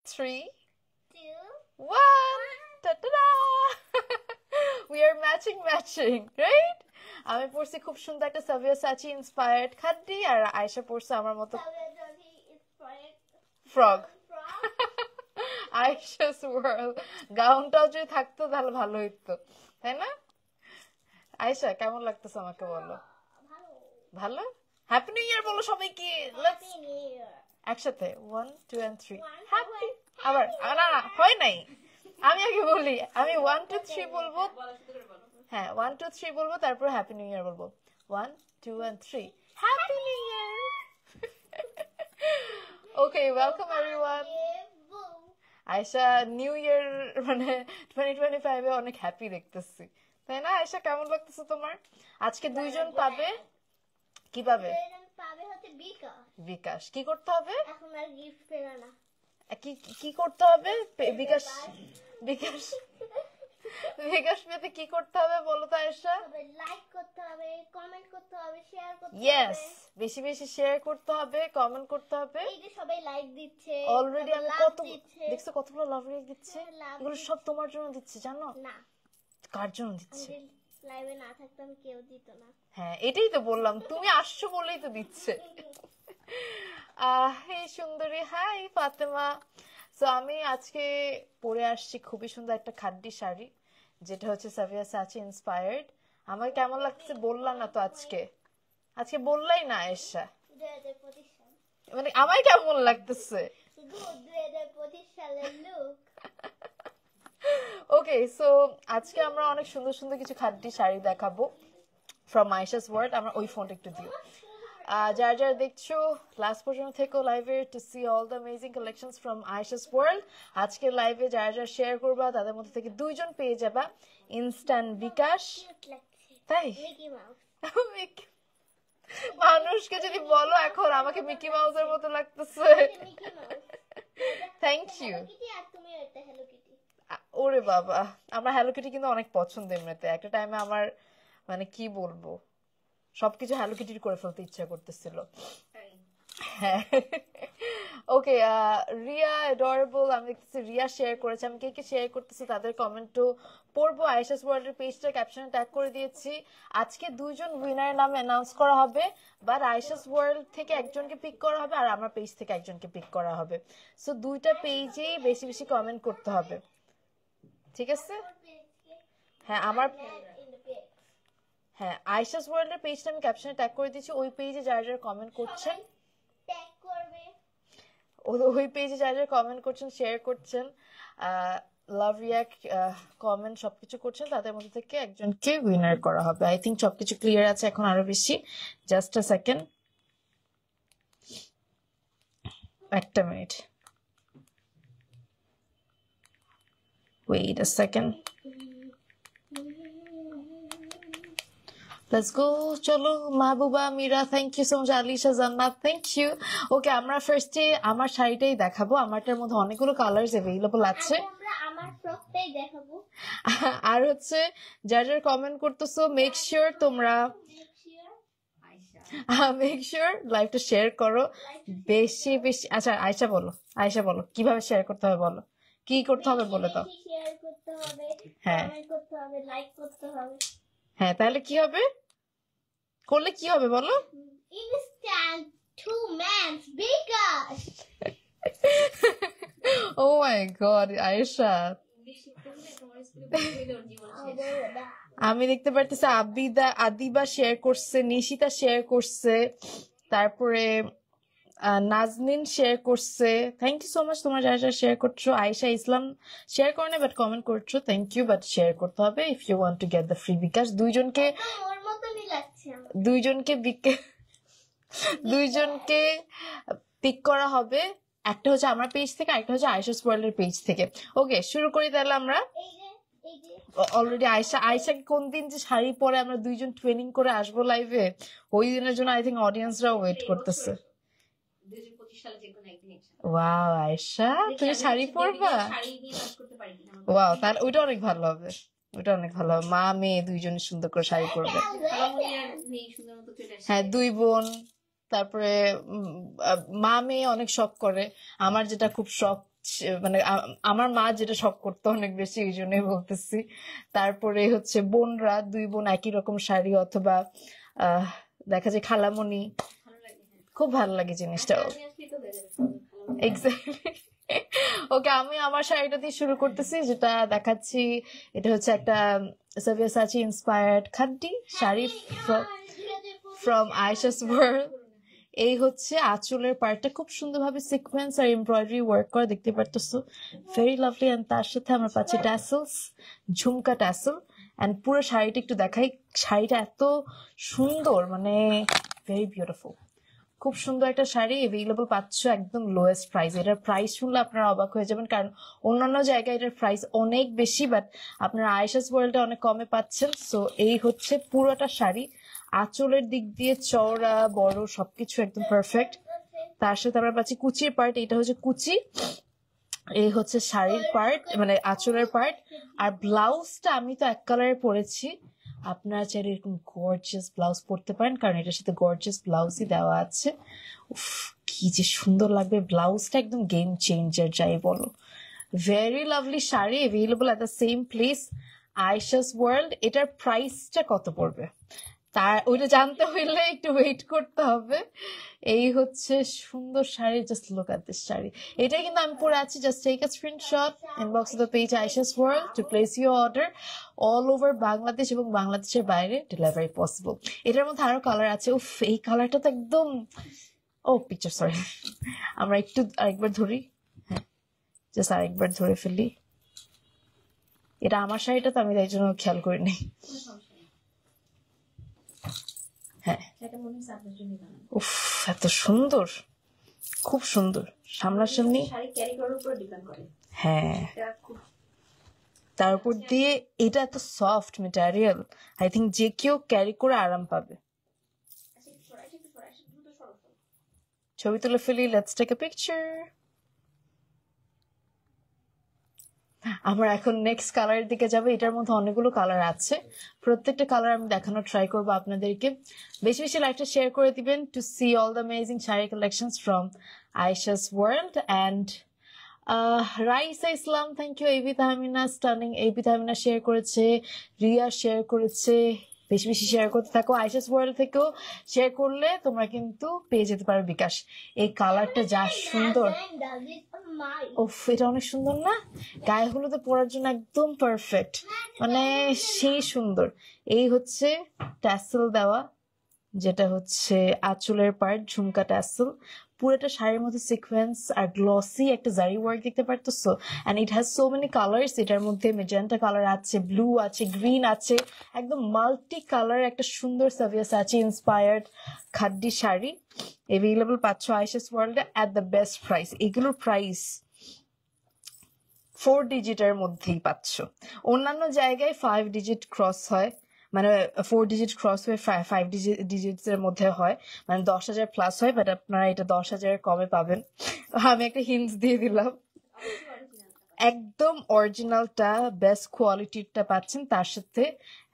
3, 2, 1. Ta-da! We are matching, right? আমি পড়ছি খুব সুন্দর একটা সাবিয়া সাচি ইন্সপায়ার্ড খাড্ডি, আর আয়েশা পড়ছে আমার মতো ফ্রগ। আয়েশাস ওয়ার্ল্ড গাউনটাও যদি থাকতো তাহলে ভালো হইতো, তাই না? আয়েশা কেমন লাগতেছে আমাকে বলো? ভালো। হ্যাপি নিউ ইয়ার বলো সবাইকে, লেটস একসাথে 1 2 and 3 হ্যাপি। আবার না না হয় নাই, আমি আগে বলি, আমি 1 2 3 বলবো, হ্যাঁ 1 2 3 বলবো, তারপর হ্যাপি নিউ ইয়ার বলবো। 1 2 and 3 happy new year. Okay, welcome everyone. Ayesha new year মানে 2025 এ অনেক হ্যাপি দেখতেছি, তাই না? আয়েশা কেমন লাগতেছে তোমার? আজকে দুইজন পাবে, কি পাবে? বিকাশ। কি করতে হবে? এখন আর গিফট পেলো না। কি কি করতে হবে? বিকাশ বিকাশ বিকাশ পেতে কি করতে হবে বলো তো আয়েশা? লাইক করতে হবে, কমেন্ট করতে হবে, শেয়ার করতে হবে। ইয়েস, বেশি বেশি শেয়ার করতে হবে, কমেন্ট করতে হবে। এই যে সবাই লাইক দিচ্ছে, অলরেডি আমি কত দেখছো, কতগুলো লাভ রিঅ্যাক্ট দিচ্ছে। এগুলো সব তোমার জন্য দিচ্ছে, জানো? না, কার জন্য দিচ্ছে? লাইভে না থাকতাম কেউ দিত না। হ্যাঁ, এটাই তো বললাম, তুমি আসছো বলেই তো দিচ্ছে। এই সুন্দরী, হাই ফাতেমা। সো আমি আজকে পরে আসছি খুবই সুন্দর একটা খাড্ডি শাড়ি, যেটা হচ্ছে সাবিয়া সাচি ইন্সপায়ার্ড। আমার কেমন লাগছে বললাম না তো, আজকে বললাই না আয়েশা, মানে আমার কেমন লাগতেছে। ওকে, সো আজকে আমরা অনেক সুন্দর সুন্দর কিছু খাড্ডি শাড়ি দেখাবো ফ্রম আয়েশাস ওয়ার্ল্ড। আমরা ওই ফোনটা একটু দিও। যারা যারা দেখছো লাস্ট পর্যন্ত থেকে লাইভে to see all the amazing collections from Ayesha's world. আজকের লাইভে যারা যারা শেয়ার করবা তাদের মধ্যে থেকে দুইজন পেয়ে যাবা ইনস্ট্যান্ট বিকাশ। তাই মানুষকে যদি বলো এখন আমাকে মিকি মাউসের মতো লাগতেছে। Thank you. ওরে বাবা, আমার হ্যালো কিটি কিন্তু অনেক পছন্দ এমনিতে। একটা টাইমে আমার মানে কি বলবো, সবকিছু হ্যালো কিটির করে ফেলতে ইচ্ছা করতেছিল। হ্যাঁ, ওকে। রিয়া অ্যাডোরেবল, আমি দেখতেছি রিয়া শেয়ার করেছে। আমি কে কে শেয়ার করতেছি তাদের কমেন্টও পড়বো। আয়েশাস ওয়ার্ল্ডের পেজটা ক্যাপশনে ট্যাগ করে দিয়েছি। আজকে দুইজন উইনারের নাম অ্যানাউন্স করা হবে, বাট আয়েশাস ওয়ার্ল্ড থেকে একজনকে পিক করা হবে আর আমার পেজ থেকে একজনকে পিক করা হবে। সো দুইটা পেজেই বেশি বেশি কমেন্ট করতে হবে, ঠিক আছে? হ্যাঁ, আমার হ্যাঁ আয়েশাস ওয়ার্ল্ডের পেজটা আমি ক্যাপশনে ট্যাগ করে দিয়েছি। ওই পেজে যারা যারা কমেন্ট করছেন, ওই পেজে যারা যারা কমেন্ট করছেন, শেয়ার করছেন, লাভ রিঅ্যাক্ট কমেন্ট সবকিছু করছেন, তাদের মধ্যে থেকে একজনকে উইনার করা হবে। আই থিঙ্ক সবকিছু ক্লিয়ার আছে এখন, আরো বেশি। জাস্ট আ সেকেন্ড, একটা minute, wait a second, let's go. চলো Mahbuba, Meera, thank you so much. Alisha, Jannat, thank you. ওকে, আমরা ফার্স্টে আমার শাড়িটাই দেখাবো। আমারটার মধ্যে অনেকগুলো কালার্স अवेलेबल আছে। আর হচ্ছে যারা যারা কমেন্ট করতেছো, মেক শিওর তোমরা লাইভটা শেয়ার করো বেশি বেশি। আচ্ছা আয়েশা বলো কিভাবে শেয়ার করতে হবে, বলো কি করতে হবে বলে দাও। হ্যাঁ হ্যাঁ, তাহলে কি হবে, করলে কি হবে বলো? Instant 2 months bKash. O my god Ayesha, আমি দেখতে পারতেছি আদিবা শেয়ার করছে, নিশিতা শেয়ার করছে, তারপরে নাজনীন শেয়ার করছে। থ্যাংক ইউ সো মাচ তোমরা যারা যারা শেয়ার করছো। আয়েশা ইসলাম শেয়ার করে না বাট কমেন্ট করছো, থ্যাংক ইউ। বাট শেয়ার করতে হবে if you want to get the free bKash. দুইজনকে পিক করা হবে, একটা হচ্ছে আমার পেজ থেকে, একটা হচ্ছে আয়েশাস ওয়ার্ল্ডের পেজ থেকে। ওকে, শুরু করি তাহলে আমরা। অলরেডি আয়েশাকে কোন দিন যে শাড়ি পরে আমরা দুইজন ট্রেনিং করে আসবো লাইভে, ওই দিনের জন্য আই থিঙ্ক অডিয়েন্সরাও ওয়েট করতেছে। ওয়াও আয়েশা, তুমি শাড়ি পরবা? ওয়াও, তাহলে ওইটা অনেক ভালো হবে, মা মেয়ে দুইজনে সুন্দর করে শাড়ি পরবে। হ্যাঁ, দুই বোন, তারপরে মা মেয়ে অনেক শখ করে। আমার যেটা খুব শখ মানে আমার মা যেটা শখ করতো অনেক বেশি, এই জন্যই বলতেছি। তারপরে হচ্ছে বোনরা, 2 বোন একই রকম শাড়ি, অথবা দেখা যায় খালামণি, খুব ভালো লাগে জিনিসটা। এক্স্যাক্টলি। ওকে, আমি আমার শাড়িটা দিয়ে শুরু করতেছি, যেটা দেখাচ্ছি। এটা হচ্ছে একটা Sabyasachi inspired khaddi sari from Ayesha's world. এই হচ্ছে আঁচলের পার্টটা খুব সুন্দরভাবে সিকোয়েন্স আর এমব্রয়ডারি ওয়ার্ক করা, দেখতে পারতেছো, ভেরি লাভলি। এন্ড তার সাথে আমরা পাচ্ছি ট্যাসেলস, ঝুমকা ট্যাসেল। এন্ড পুরো শাড়িটা একটু দেখাই, শাড়িটা এত সুন্দর, মানে ভেরি বিউটিফুল। খুব সুন্দর একটা শাড়ি এভেইলেবল পাচ্ছ একদম লোয়েস্ট প্রাইস। এটার প্রাইস শুনলে আপনারা অবাক হয়ে যাবেন, কারণ অন্যান্য জায়গায় এটার প্রাইস অনেক বেশি, বাট আপনারা আয়েশাস ওয়ার্ল্ডে অনেক কমে পাচ্ছেন। সো এই হচ্ছে পুরোটা শাড়ি, আঁচলের দিক দিয়ে চওড়া বড় সবকিছু একদম পারফেক্ট। তার সাথে আমরা পাচ্ছি কুচির পার্ট, এটা হচ্ছে কুচি, এই হচ্ছে শাড়ির পার্ট, মানে আঁচলের পার্ট। আর ব্লাউজটা আমি তো এক কালারে পরেছি, আপনারা চাইলে এরকম গর্জিয়াস ব্লাউজ পরতে পারেন, কারণ এটার সাথে গর্জিয়াস ব্লাউজই দেওয়া আছে। উফ, কি যে সুন্দর লাগবে ব্লাউজটা, একদম গেম চেঞ্জার যাই বলো। Very lovely sari, available at the same place, Ayesha's world. এটার প্রাইসটা কত পড়বে তার ওইটা জানতে হইলে একটু ওয়েট করতে হবে। এই হচ্ছে সুন্দর sari, just look at this sari. এটাই কিন্তু আমি পরে আছি, just take a screenshot, inbox of the page Ayesha's world to place your order. All over Bangladesh এবং বাংলাদেশের বাইরে ডেলিভারি পসিবল। এটার মধ্যে আরো কালার আছে। উফ, এই কালারটা তো একদম, ও পিকচার সরি, আমরা একটু আরেকবার ধরি, হ্যাঁ জাস্ট আরেকবার ধরে ফেলি। এটা আমার শাড়িটা তো আমি তাই জন্য খেয়াল করিনি। হ্যাঁ, উফ এত সুন্দর, খুব সুন্দর সামনাসামনি। হ্যাঁ, তার উপর দিয়ে এটা এত সফট ম্যাটেরিয়াল, আই থিঙ্ক যে কেউ ক্যারি করে আরাম পাবে। ছবি তুলে ফেলি, লেটস টেক এ পিকচার। আমরা এখন নেক্সট কালারের দিকে যাবো। এটার মধ্যে অনেকগুলো কালার আছে, প্রত্যেকটা কালার আমি দেখানোর ট্রাই করবো আপনাদেরকে। বেশি বেশি লাইকটা শেয়ার করে দিবেন to see all the amazing sari collections from Ayesha's world. And Raisa Islam, thank you. এবি তাহমিনা, স্টানিং এবি তাহমিনা শেয়ার করেছে, রিয়া শেয়ার করেছে। বেশি বেশি শেয়ার করতে থাকো, আয়েশাস ওয়ার্ল্ড থেকেও শেয়ার করলে তোমরা কিন্তু পেয়ে যেতে পারো বিকাশ। এই কালারটা যা সুন্দর, ওফ এটা অনেক সুন্দর না, গায়ে হলুদে পরার জন্য একদম পারফেক্ট, মানে সেই সুন্দর। এই হচ্ছে ট্যাসেল দেওয়া, যেটা হচ্ছে আঁচলের পার্ট, ঝুমকা ট্যাসেল। পুরোটা শাড়ির মধ্যে সিকোয়েন্স আর গ্লসি একটা জারি ওয়ার্ক দেখতে পারতেছো। And it has so many colours. এটার মধ্যে মেজেন্টা কালার আছে, ব্লু আছে, গ্রিন আছে, একদম মাল্টি কালার একটা সুন্দর সাবিয়াসাচি ইন্সপায়ার্ড খাদ্দি শাড়ি এভেলেবল পাচ্ছ আয়েশাস ওয়ার্ল্ডে এট দ্য বেস্ট প্রাইস। এগুলোর প্রাইস 4 ডিজিটের মধ্যেই পাচ্ছ। অন্যান্য জায়গায় 5 ডিজিট ক্রস হয়, মানে 4 ডিজিট ক্রস হয়ে 5 ডিজিটস এর মধ্যে হয়, মানে 10,000 প্লাস হয়, বাট আপনারা এটা 10,000 কমে পাবেন। আমি একটা হিন্টস দিয়ে দিলাম। একদম অরিজিনালটা, বেস্ট কোয়ালিটিরটা পাচ্ছেন, তার সাথে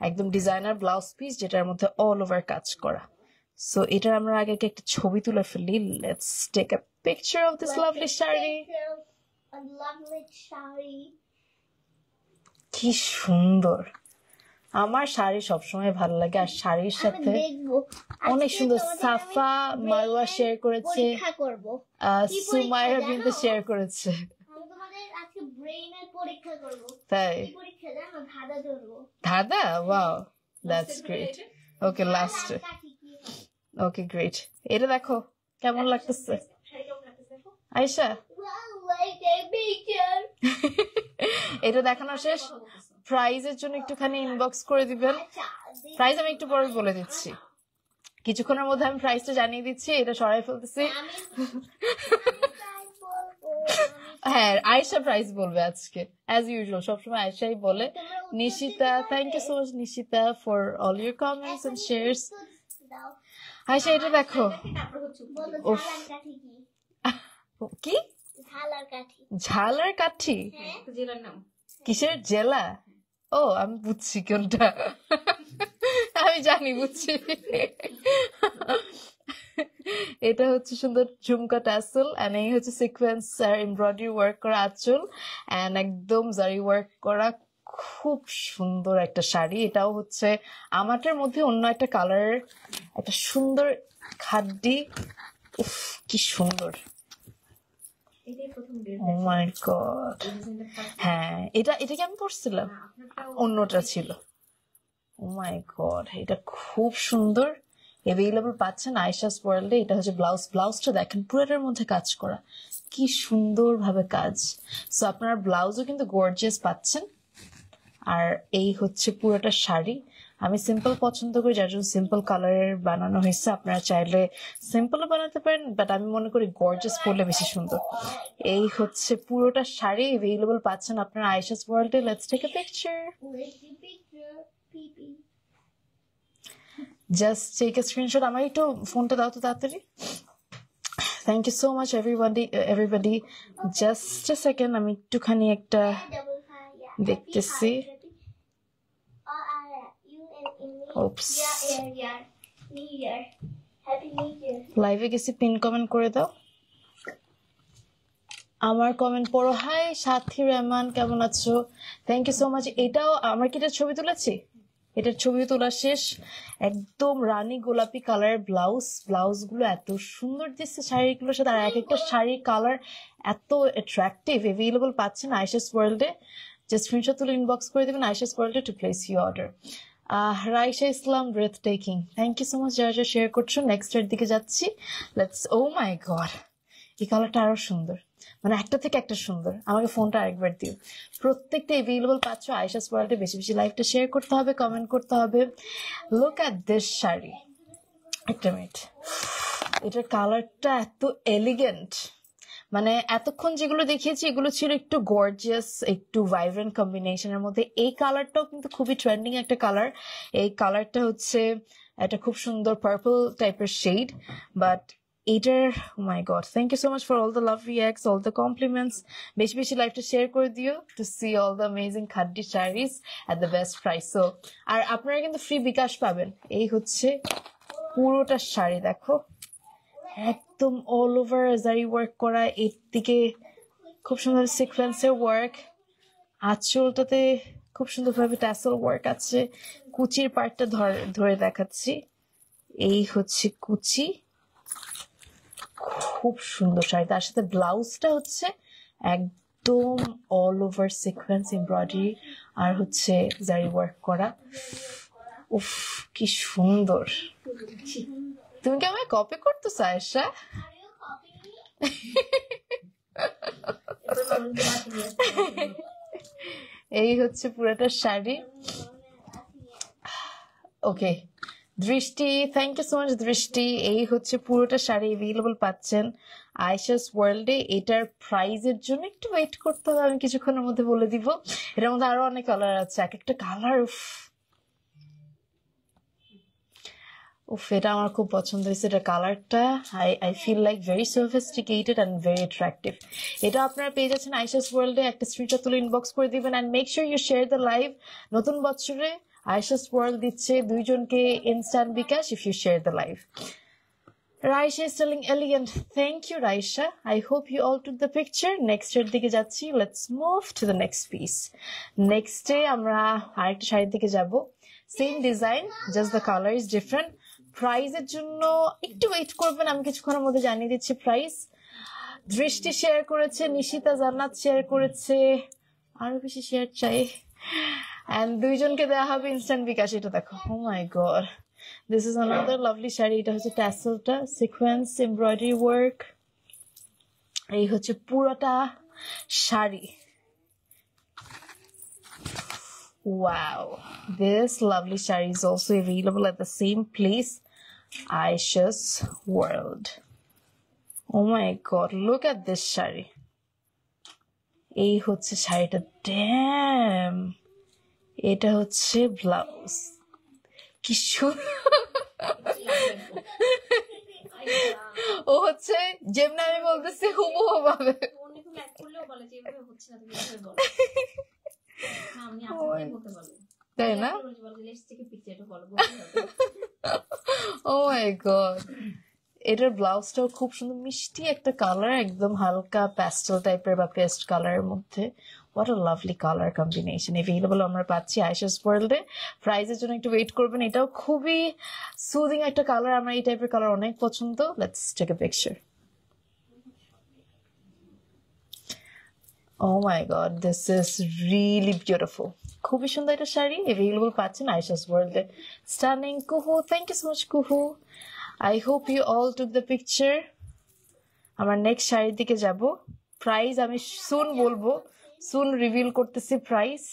একদম ডিজাইনার ব্লাউজ পিস, যেটার মধ্যে অল ওভার কাজ করা। সো এটার আমরা আগে একটা ছবি তুলে ফেলি। Let's take a picture of this lovely sari. কি সুন্দর, আমার শাড়ি সবসময় ভালো লাগে। আর শাড়ির সাথে অনেক সুন্দর, সাফা মারওয়া শেয়ার করেছে, সুমাইয়া বিনতে শেয়ার করেছে। তাই ধাঁধা, wow that's great. Okay last, okay great. এটা দেখো কেমন লাগতেছে আয়েশা। এটা দেখানো শেষ, প্রাইজের জন্য একটুখানি ইনবক্স করে দিবেন। প্রাইস আমি একটু পরে বলে দিচ্ছি, কিছুক্ষণের মধ্যে আমি প্রাইসটা জানিয়ে দিচ্ছি। এটা সরাই ফেলতেছি। হ্যাঁ, আয়েশা প্রাইস বলবে আজকে, অ্যাজ ইউজুয়াল সবসময় আয়েশাই বলে। Nishita, thank you so much Nishita for all your comments and shares. Ayesha এটা দেখো, কি ঝালার কাঠি, কিসের জেলা? ও আমি বুঝছি কোনটা, আমি জানি, বুঝছি। এটা হচ্ছে সুন্দর ঝুমকা ট্যাসেল এন্ড এই হচ্ছে সিকোয়েন্স আর এমব্রয়ডারি ওয়ার্ক করা আঁচল এন্ড একদম জারি ওয়ার্ক করা খুব সুন্দর একটা শাড়ি। এটাও হচ্ছে আমারটার মধ্যে অন্য একটা কালারের একটা সুন্দর খাড্ডি। উফ কি সুন্দর, ও মাই গড। হ্যাঁ এটা কি আমি পরছিলাম, অন্যটা ছিল। ও মাই গড, এটা খুব সুন্দর। এভেইলেবল পাচ্ছেন আয়েশাস ওয়ার্ল্ডে। এটা হচ্ছে ব্লাউজটা দেখেন পুরোটার মধ্যে কাজ করা, কি সুন্দর ভাবে কাজ। সো আপনার ব্লাউজও কিন্তু গর্জিয়াস পাচ্ছেন। আর এই হচ্ছে পুরোটা শাড়ি। আমি সিম্পল পছন্দ করি, যার জন্য সিম্পল কালারের বানানো হয়েছে। আপনারা চাইলে সিম্পলও বানাতে পারেন, বাট আমি মনে করি গর্জিয়াস পরলে বেশি সুন্দর। এই হচ্ছে পুরোটা শাড়ি এভেইলেবল পাচ্ছেন আপনার আয়েশাস ওয়ার্ল্ডে। Let's take a picture. Just take a screenshot. আমার একটু ফোনটা দাও তো তাড়াতাড়ি। Thank you so much everybody. Just a second, আমি একটুখানি একটা দেখতেছি। Oops. লাইভে গেছি, পিন কমেন্ট করে দাও। আমার কমেন্ট পড়ো। হাই সাথী রহমান, কেমন আছো? Thank you so much. এটাও আমার কি এটার ছবি তুলেছি? এটার ছবি তোলা শেষ। একদম রানী গোলাপি কালারের ব্লাউজ গুলো এত সুন্দর দিচ্ছে শাড়িগুলোর সাথে। আর এক একটা শাড়ির কালার এত অ্যাট্রাকটিভ। এভেইলেবল পাচ্ছেন আয়েশাস ওয়ার্ল্ডে। জাস্ট স্ক্রিনশট তুলে ইনবক্স করে দেবেন আয়েশাস ওয়ার্ল্ডে to place your order. Raisha Islam, breathtaking, thank you so much যারা যা শেয়ার করছো। নেক্সট এর দিকে যাচ্ছি। লেটস। ও মাই গড, এই কালারটা আরো সুন্দর, মানে একটা থেকে একটা সুন্দর। আমাকে ফোনটা আরেকবার দিও। প্রত্যেকটা এভেইলেবল পাচ্ছ আয়েশাস ওয়ার্ল্ডে। বেশি বেশি লাইভটা শেয়ার করতে হবে, কমেন্ট করতে হবে। Look at this sari. একটা মিনিট, এটার কালারটা এত এলিগেন্ট। মানে এতক্ষণ যেগুলো দেখিয়েছি এগুলো ছিল একটু গর্জিয়াস, একটু ভাইব্রেন্ট কম্বিনেশনের মধ্যে। এই কালারটাও কিন্তু খুবই ট্রেন্ডিং একটা কালার। এই কালারটা হচ্ছে একটা খুব সুন্দর পার্পল টাইপের শেড। বাট এটার my god, thank you so much for all the love reacts, all the compliments. বেশি বেশি লাইভটা শেয়ার করে দিও to see all the amazing khaddi saris at the best price. So আর আপনারা কিন্তু ফ্রি বিকাশ পাবেন। এই হচ্ছে পুরোটা শাড়ি, দেখো একদম অল ওভার জারি ওয়ার্ক করা। এর দিকে খুব সুন্দর সিকোয়েন্সের ওয়ার্ক, আঁচলটাতে খুব সুন্দরভাবে ট্যাসেল ওয়ার্ক আছে। কুচির পার্টটা ধরে দেখাচ্ছি। এই হচ্ছে কুচি, খুব সুন্দর শাড়ি। তার সাথে ব্লাউজটা হচ্ছে একদম অল ওভার সিকোয়েন্স এমব্রয়ডারি আর হচ্ছে জারি ওয়ার্ক করা। উফ কি সুন্দর। তুমি কি আমায় কপি করতেছো আয়েশা? এই হচ্ছে পুরোটা শাড়ি। ওকে দৃষ্টি, থ্যাংক ইউ সো মাচ দৃষ্টি। এই হচ্ছে পুরোটা শাড়ি এভেইলেবল পাচ্ছেন আয়েশাস ওয়ার্ল্ডে। এটার প্রাইজের জন্য একটু ওয়েট করতে হবে, আমি কিছুক্ষণের মধ্যে বলে দিব। এটার মধ্যে আরো অনেক কালার আছে, এক একটা কালার এটা আমার খুব পছন্দ হয়েছে। এটা কালারটা I feel like very sophisticated and very attractive. এটা আপনারা পেয়ে যাচ্ছেন আয়েশাস ওয়ার্ল্ডে। একটা স্ক্রিনশট তুলে ইনবক্স করে দিবেন and make sure you share the live. নতুন বছরে আয়েশাস ওয়ার্ল্ড দিচ্ছে 2 জনকে instant bKash if you share the live. Raisha is telling elegant. Thank you, Raisha. I hope you all took the picture. Next এর দিকে যাচ্ছি. Let's move to the next piece. Next এ আমরা আরেকটা শাড়ির দিকে যাব। Same design, just the color is different. প্রাইজের জন্য একটু ওয়েট করবেন, আমি কিছুক্ষণের মধ্যে জানিয়ে দিচ্ছি প্রাইস। দৃষ্টি শেয়ার করেছে, নিশিতা জান্নাত শেয়ার করেছে, আরো বেশি শেয়ার চাই। এন্ড 2 জনকে দেওয়া হবে ইনস্ট্যান্ট বিকাশ। এটা দেখো, oh my god, this is another lovely sari. এটা হচ্ছে ট্যাসেলটা, সিকোয়েন্স এমব্রয়ডারি ওয়ার্ক। এই হচ্ছে পুরোটা sari. Wow, this lovely shari is also available at the same place, Aisha's World. Oh my god, look at this shari. এই হচ্ছে শাড়িটা, ড্যাম। এটা হচ্ছে ব্লাউজ। কি ও হচ্ছে যেমন আমি বলতেছি হুবহু ভাবে। তাই না? Oh my god, এটার ব্লাউজটাও খুব সুন্দর, মিষ্টি একটা কালার, একদম হালকা প্যাস্টেল টাইপের বা পেস্ট কালারের মধ্যে। What a lovely colour combination. Available আমরা পাচ্ছি আয়েশাস ওয়ার্ল্ডে। প্রাইজের জন্য একটু ওয়েট করবেন। এটাও খুবই সুদিং একটা কালার, আমার এই টাইপের কালার অনেক পছন্দ। Let's take a picture. Oh my god, this is really beautiful. খুবই সুন্দর একটা শাড়ি এভেলেবল পাচ্ছেন আয়েশাস ওয়ার্ল্ডে। স্টানিং কুহু, থ্যাংক ইউ সো মাচ কুহু। I hope you all took the picture. আমার নেক্সট শাড়ির দিকে যাব। প্রাইস আমি সুন বলবো, সুন রিভিল করতেছি প্রাইস।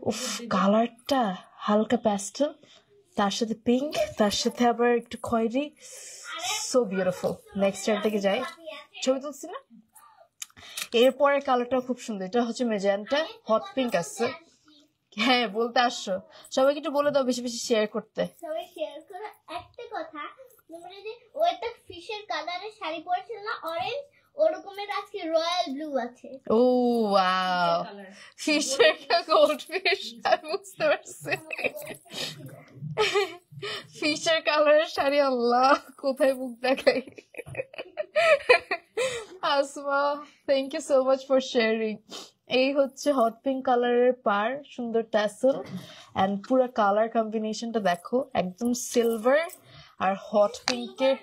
উফ, কালারটা হালকা প্যাস্টেল, তার সাথে পিঙ্ক, তার সাথে আবার একটু খয়েরি, সো বিউটিফুল। নেক্সট শাড়ির দিকে যাই, ছবি তুলছি না? এরপরে কালারটা খুব সুন্দর, এটা হচ্ছে মেজেন্টা, হট পিঙ্ক আছে। হ্যাঁ, বলতে আসছো, সবাইকে একটু বলে দাও বেশি বেশি শেয়ার করতে। সবাই শেয়ার করো। একটা কথা, তোমরা যে ও একটা ফিশের কালারের শাড়ি পরেছিল না, অরেঞ্জ, ওরকমের আজকে রয়্যাল ব্লু আছে। ও ওয়াও, ফিশের গোল্ড ফিশ, আমি বুঝতে পারছি। ফিশের কালারের শাড়ি, আল্লাহ কোথায় মুখ দেখাই। Asma, thank you so much for sharing. এই হচ্ছে হট পিঙ্ক কালারের পার, সুন্দর ট্যাসেল, এন্ড পুরো কালার কম্বিনেশনটা দেখো, একদম সিলভার আর হট পিঙ্কের,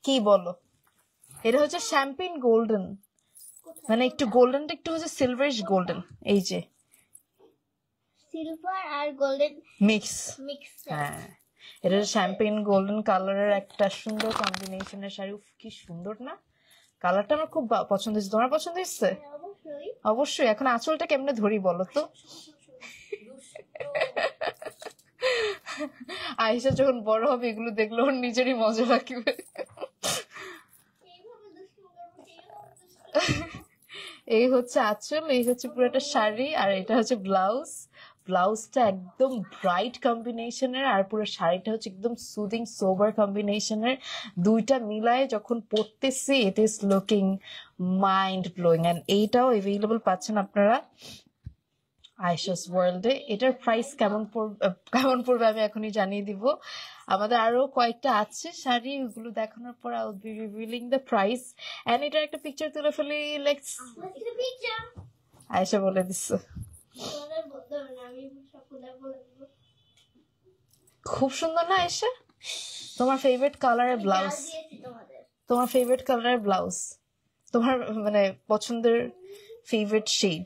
কি বলো, এটা হচ্ছে শ্যাম্পেন গোল্ডেন, মানে একটু গোল্ডেনটা একটু হচ্ছে সিলভারিশ গোল্ডেন, এই যে সিলভার আর গোল্ডেন মিক্স। মিক্স। হ্যাঁ, এটা শ্যাম্পেন গোল্ডেন কালারের একটা সুন্দর কম্বিনেশনের শাড়ি। উফ, কি সুন্দর না কালারটা, আমার খুব পছন্দ হয়েছে। তোমার পছন্দ হয়েছে? অবশ্যই। অবশ্যই। এখন আঁচলটা কেমনে ধরি বলো তো? আয়েশা যখন বড় হবে এগুলো দেখলে ওর নিজেরই মজা লাগবে। এইভাবে দুষ্টু করবো, এইভাবে দুষ্টু। এই হচ্ছে আঁচল, এই হচ্ছে পুরোটা শাড়ি, আর এটা হচ্ছে ব্লাউজ। ব্লাউজটা একদম ব্রাইট কম্বিনেশনের, আর পুরো শাড়িটা হচ্ছে একদম সুদিং সোবার কম্বিনেশনের। দুইটা মিলায় যখন পরতেছি, it is looking mind blowing. And এইটাও এভেলেবল পাচ্ছেন আপনারা আয়েশাস ওয়ার্ল্ডে। এটার প্রাইস কেমন পড়বে আমি এখনই জানিয়ে দিব। আমাদের আরো কয়েকটা আছে শাড়ি, ওগুলো দেখানোর পর I will be revealing the price. And এটার একটা পিকচার তুলে ফেলি, লেটস। আয়েশা বলে দিচ্ছে, তোমাদের বলতে হবে না, আমি সব খুলে বলে দেবো। খুব সুন্দর না আয়েশা? তোমার ফেভারিট কালারের ব্লাউজ, দিয়েছি তোমাদের। তোমার ফেভারিট কালারের ব্লাউজ, তোমার মানে পছন্দের ফেভারিট শেড।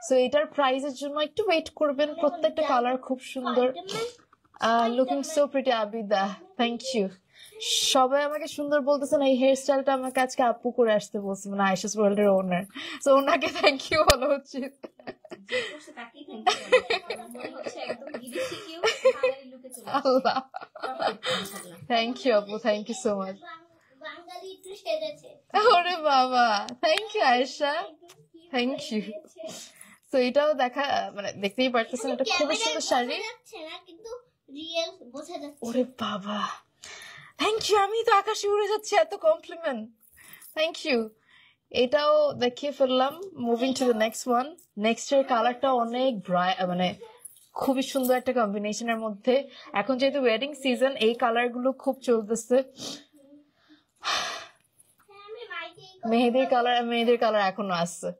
সো এটার প্রাইসের জন্য একটু ওয়েট করবেন। প্রত্যেকটা কালার খুব সুন্দর। Looking so pretty Abida, thank you. সবাই আমাকে সুন্দর বলতেছেন। এই হেয়ার স্টাইলটা আমাকে আজকে আপু করে আসতে বলছে, মানে আয়েশাস ওয়ার্ল্ড এর ওনার। সো ওনাকে থ্যাংক ইউ বলা উচিত। আল্লাহ, থ্যাংক ইউ আপু, thank you so much. Bangali একটু সেজেছে। ওরে বাবা, thank you Ayesha, thank you. তো এটাও দেখা, মানে দেখতেই পারতেছেন, এটা খুবই সুন্দর শাড়ি। যাচ্ছে না কিন্তু রিয়েল বোঝা যাচ্ছে। ওরে বাবা, থ্যাংক ইউ। আমি তো আকাশে উড়ে যাচ্ছি, এত কমপ্লিমেন্ট, থ্যাংক ইউ। এটাও দেখিয়ে ফেললাম। Moving to the next one. Next এর কালারটা অনেক মানে খুবই সুন্দর একটা কম্বিনেশনের মধ্যে। এখন যেহেতু ওয়েডিং সিজন, এই কালার গুলো খুব চলতেছে। মেহেদির কালার এখনো আসছে,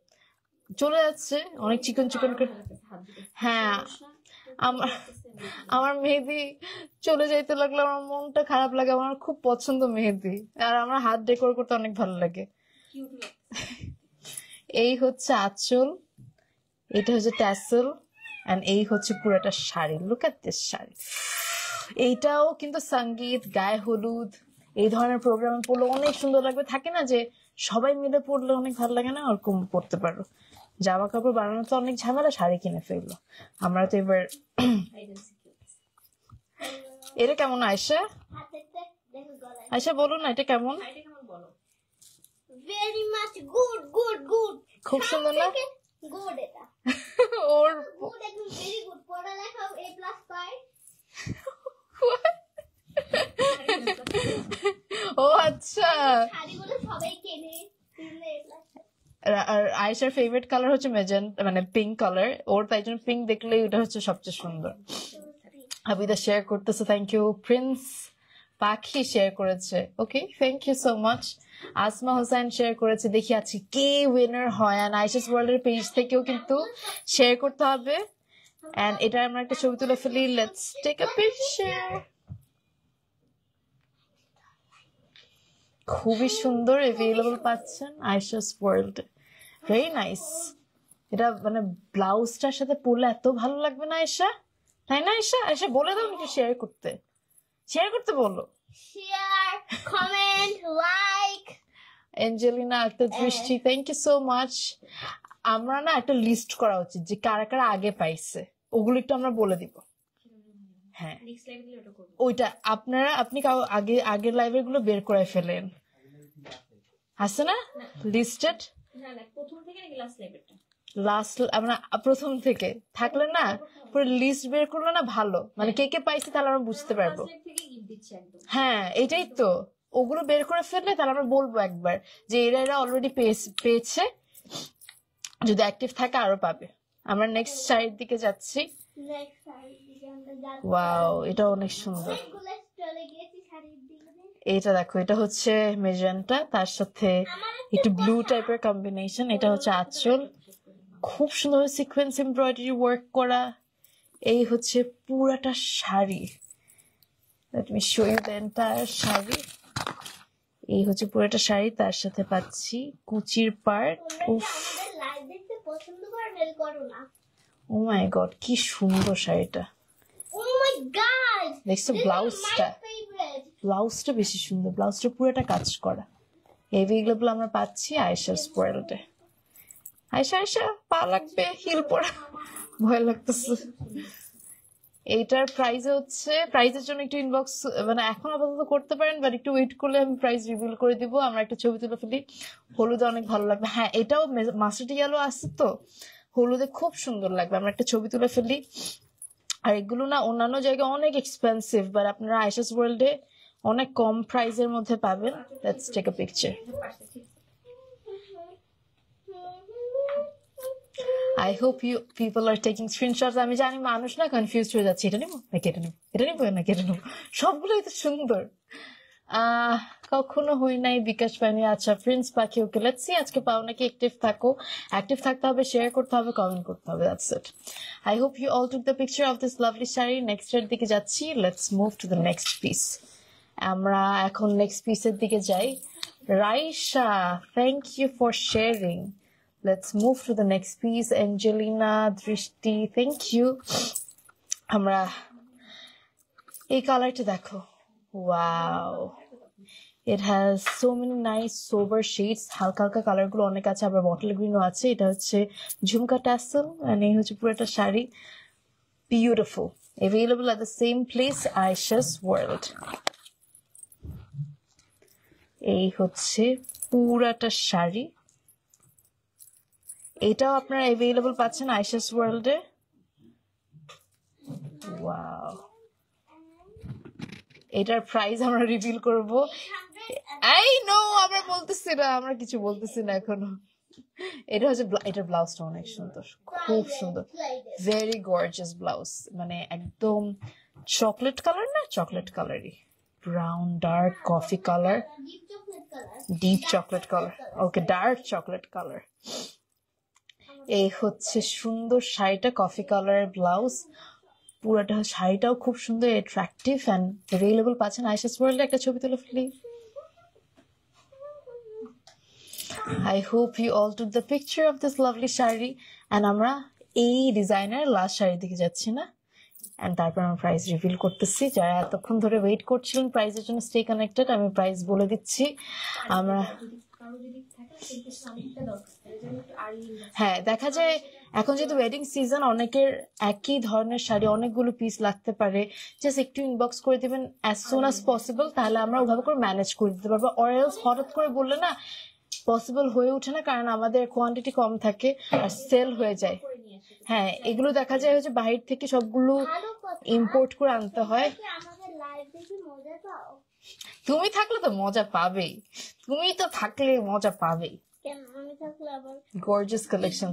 চলে যাচ্ছে অনেক চিকন চিকন করে। হ্যাঁ, আমার মেহেদি চলে যাইতে লাগলো, আমার মনটা খারাপ লাগে। আমার খুব পছন্দ মেহেদি, আর আমার হাত ডেকোর করতে অনেক ভালো লাগে। এই হচ্ছে আঁচল, এটা হচ্ছে ট্যাসেল, এন্ড এই হচ্ছে পুরোটা sari. Look at this sari. এইটাও কিন্তু সঙ্গীত, গায়ে হলুদ, এই ধরনের প্রোগ্রামে পড়লে অনেক সুন্দর লাগবে। থাকে না যে সবাই মিলে পড়লে অনেক ভালো লাগে না, ওরকম পড়তে পারো। জামা কাপড় বানানো তো অনেক ঝামেলা, শাড়ি কিনে ফেললো। আমরা তো এবার এটা কেমন আয়েশা? আয়েশা বলো না, এটা কেমন? Very much good good good. খুব সুন্দর না? গুড এটা। ওর গুড, একদম ভেরি গুড। পড়ালেখা A+ পায়। ও আচ্ছা। শাড়িগুলো সবাই কেনে, কিনলে A+। আর আয়েশার ফেভারিট কালার হচ্ছে মেজেন্টা, মানে পিঙ্ক কালার। ওর তাই জন্য পিঙ্ক দেখলে এটা হচ্ছে সবচেয়ে সুন্দর। আবিদা শেয়ার করতেছে, থ্যাংক ইউ। পাখি শেয়ার করেছে। Okay, thank you so much. Asma Hossain share করেছে। দেখি আছি কে উইনার হয়। আর আইশাস ওয়ার্ল্ড এর পেজ থেকেও কিন্তু শেয়ার করতে হবে। এন্ড এটা আমরা একটা ছবি তুলে ফেলি। Let's take a picture. খুবই সুন্দর অ্যাভেলেবল পাচ্ছেন আইশাস ওয়ার্ল্ড। Very nice. এটা মানে ব্লাউজটার সাথে পরলে এত ভালো লাগবে না আয়েশা, তাই না? আয়েশা, আয়েশা বলে দাও একটু শেয়ার করতে বলো। Share, comment, like. Angelina Akter Drishti, thank you so much. আমরা না একটা লিস্ট করা উচিত যে কারা কারা আগে পাইছে, ওগুলো একটু আমরা বলে দিব। হ্যাঁ, ওইটা আপনি আগের লাইভের গুলো বের করে ফেলেন, আছে না লিস্টেড? লাস্ট আমরা প্রথম থেকে থাকলে না পুরো লিস্ট বের করলে না ভালো, মানে কে কে পাইছে তাহলে আমরা বুঝতে পারবো। হ্যাঁ, এটাই তো, ওগুলো বের করে ফেললে তাহলে আমরা বলবো একবার যে এরা অলরেডি পেয়েছে, যদি অ্যাক্টিভ থাকে আরো পাবে। আমরা নেক্সট সাইড দিকে যাচ্ছি। ওয়াও, এটা অনেক সুন্দর। এটা দেখো, এটা হচ্ছে মেজেন্টা, তার সাথে একটু ব্লু টাইপের কম্বিনেশন। এটা হচ্ছে আঁচল, খুব সুন্দর সিকোয়েন্স এমব্রয়ডারি ওয়ার্ক করা। এই হচ্ছে পুরাটা sari. Let me show you the entire sari. এই হচ্ছে পুরাটা শাড়ি, তার সাথে পাচ্ছি কুচির পার্ট। উফ, ও মাই গড, কি সুন্দর শাড়িটা। দেখছো ব্লাউজটা বেশি সুন্দর, ব্লাউজটা পুরোটা কাজ করা। এগুলো আমরা পাচ্ছি আয়েশাস ওয়ার্ল্ডে। আয়েশা পা লাগবে, হিল পরা, ভয় লাগতেছে। এইটার প্রাইজের জন্য একটু ইনবক্স, মানে এখন আপাতত করতে পারেন, বাট একটু ওয়েট করলে আমি প্রাইস রিভিল করে দিব। আমরা একটা ছবি তুলে ফেলি। হলুদে অনেক ভালো লাগবে। হ্যাঁ, এটাও মাস্টার্ড ইয়েলো আছে তো, হলুদে খুব সুন্দর লাগবে। আমরা একটা ছবি তুলে ফেলি। আর এগুলো না অন্যান্য জায়গায় অনেক এক্সপেন্সিভ, বাট আপনারা আয়েশাস ওয়ার্ল্ডে অনেক কম প্রাইসের মধ্যে পাবেন। Let's take a picture. I hope you people are taking screenshots. আমি জানি মানুষ না কনফিউজড হয়ে যাচ্ছে, এটা নিবো নাকি এটা নিবো, এটা নিবো নাকি এটা নিবো। সবগুলোই তো সুন্দর। কখনো হই নাই বিকাশ পাইনি। আচ্ছা, প্রিন্স পাখি, ওকে লেটস সি আজকে পাও নাকি। অ্যাক্টিভ থাকতে হবে, শেয়ার করতে হবে, কমেন্ট করতে হবে। That's it. I hope you all took the picture of this lovely sari. Next এর দিকে যাচ্ছি। Let's move to the next piece. আমরা এখন নেক্সট পিসের দিকে যাই। Raisa, thank you for sharing. Let's move to the next piece. Angelina Drishti, thank you. আমরা এই কালারটা দেখো। Wow, it has so many nice sober shades. হালকা হালকা কালার গুলো অনেক আছে, আবার বটল গ্রিনও আছে। এটা হচ্ছে ঝুমকা টাসেল, and এই হচ্ছে পুরোটা sari. Beautiful, available at the same place, Aisha's World. এই হচ্ছে পুরাটা শাড়ি। এটাও আপনারা অ্যাভেলেবল পাচ্ছেন আয়েশাস ওয়ার্ল্ডে। ওয়াও, এটার প্রাইস আমরা রিভিল করব। আই নো, আমরা বলতেছি না, আমরা কিছু বলতেছি না এখনো। এটা হচ্ছে, এটার ব্লাউজটা অনেক সুন্দর, খুব সুন্দর, ভেরি গর্জিয়াস ব্লাউজ। মানে একদম চকলেট কালার না, চকলেট কালারই, brown dark coffee colour, deep chocolate colour, okay, dark chocolate colour. এই হচ্ছে সুন্দর শাড়িটা, কফি কালারের ব্লাউজ। পুরোটা শাড়িটাও খুব সুন্দর, অ্যাট্রাকটিভ এন্ড অ্যাভেলেবল পাচ্ছেন আয়েশাস ওয়ার্ল্ডে। একটা ছবি তুলে ফেলি। I hope you all took the picture of this lovely sari. and আমরা এই ডিজাইনের লাস্ট শাড়ির দিকে যাচ্ছি না, এন্ড তারপর আমরা প্রাইস রিভিল করতেছি। যারা এতক্ষণ ধরে ওয়েট করছিলেন প্রাইসের জন্য, স্টে কানেক্টেড, আমি প্রাইস বলে দিচ্ছি। আমরা হ্যাঁ, দেখা যায় এখন যেহেতু ওয়েডিং সিজন, অনেকের একই ধরনের শাড়ি অনেকগুলো পিস লাগতে পারে। জাস্ট একটু ইনবক্স করে দিবেন অ্যাজ সুন অ্যাজ পসিবল, তাহলে আমরা ওভাবে করে ম্যানেজ করে দিতে পারবো। অর এলস হঠাৎ করে বললে না পসিবল হয়ে ওঠে না, কারণ আমাদের কোয়ান্টিটি কম থাকে আর সেল হয়ে যায়। হ্যাঁ, এগুলো দেখা যায় হচ্ছে বাহির থেকে সবগুলো ইম্পোর্ট করে আনতে হয়। তুমি থাকলে তো মজা পাবেই, তুমি তো থাকলে মজা পাবেই। Gorgeous collection.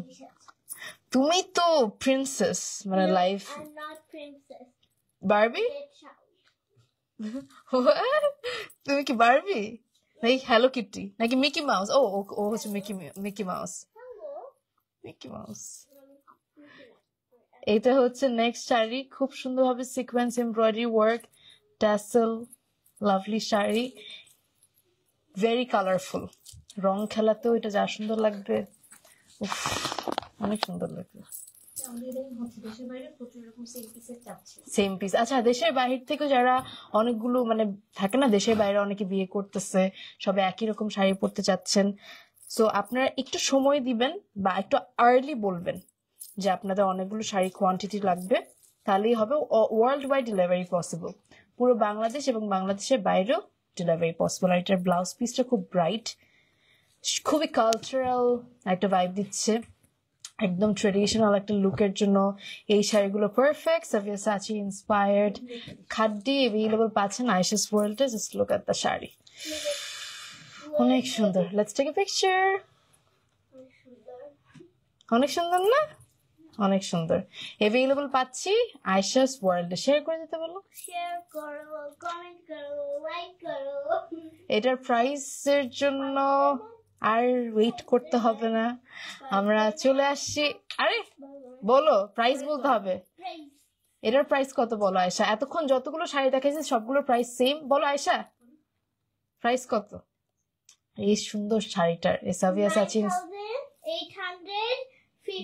তুমি তো প্রিন্সেস, মানে লাইফ বারবি। তুমি কি বারবি নাকি হ্যালো কিটি নাকি মিকি মাউস? ও ও ও হচ্ছে মিকি মাউস। Mickey mouse. এটা হচ্ছে নেক্সট শাড়ি, খুব সুন্দরভাবে sequence embroidery work, tassel, lovely sari, very colourful. রং খেলাতেও এটা যা সুন্দর লাগবে, উফ, অনেক সুন্দর লাগবে। Same piece. আচ্ছা, দেশের বাইরে থেকে যারা অনেকগুলো মানে থাকে না, দেশের বাইরে অনেকে বিয়ে করতেছে, সবাই একই রকম শাড়ি পরতে চাচ্ছেন, সো আপনারা একটু সময় দিবেন বা একটু আর্লি বলবেন যে আপনাদের অনেকগুলো শাড়ি কোয়ান্টিটি লাগবে, তাহলেই হবে। ওয়ার্ল্ড ওয়াইড ডেলিভারি পসিবল, পুরো বাংলাদেশ এবং বাংলাদেশের বাইরেও ডেলিভারি পসিবল। আর এটার ব্লাউজ পিসটা খুব ব্রাইট, খুবই কালচারাল একটা ভাইব দিচ্ছে, একদম ট্রেডিশনাল একটা লুকের জন্য এই শাড়িগুলো পারফেক্ট। সাভিয়াসাচি ইন্সপায়ার্ড, খাড্ডি অ্যাভেলেবল পাচ্ছেন আয়েশাস ওয়ার্ল্ডে। Just look at the sari, অনেক সুন্দর। Let's take a picture. অনেক সুন্দর না? অনেক সুন্দর। অ্যাভেলেবল পাচ্ছি আয়েশাস ওয়ার্ল্ডে। শেয়ার করে দিতে বলো, শেয়ার করো, কমেন্ট করো, লাইক করো। এটার প্রাইসের জন্য আর ওয়েট করতে হবে না, আমরা চলে আসছি। আরে বলো, প্রাইস বলতে হবে। এটার প্রাইস কত বলো আয়েশা? এতক্ষণ যতগুলো শাড়ি দেখাইছে সবগুলো প্রাইস সেম, বলো আয়েশা প্রাইস কত এই সুন্দর শাড়িটার? সাভিয়াসাচি 9,850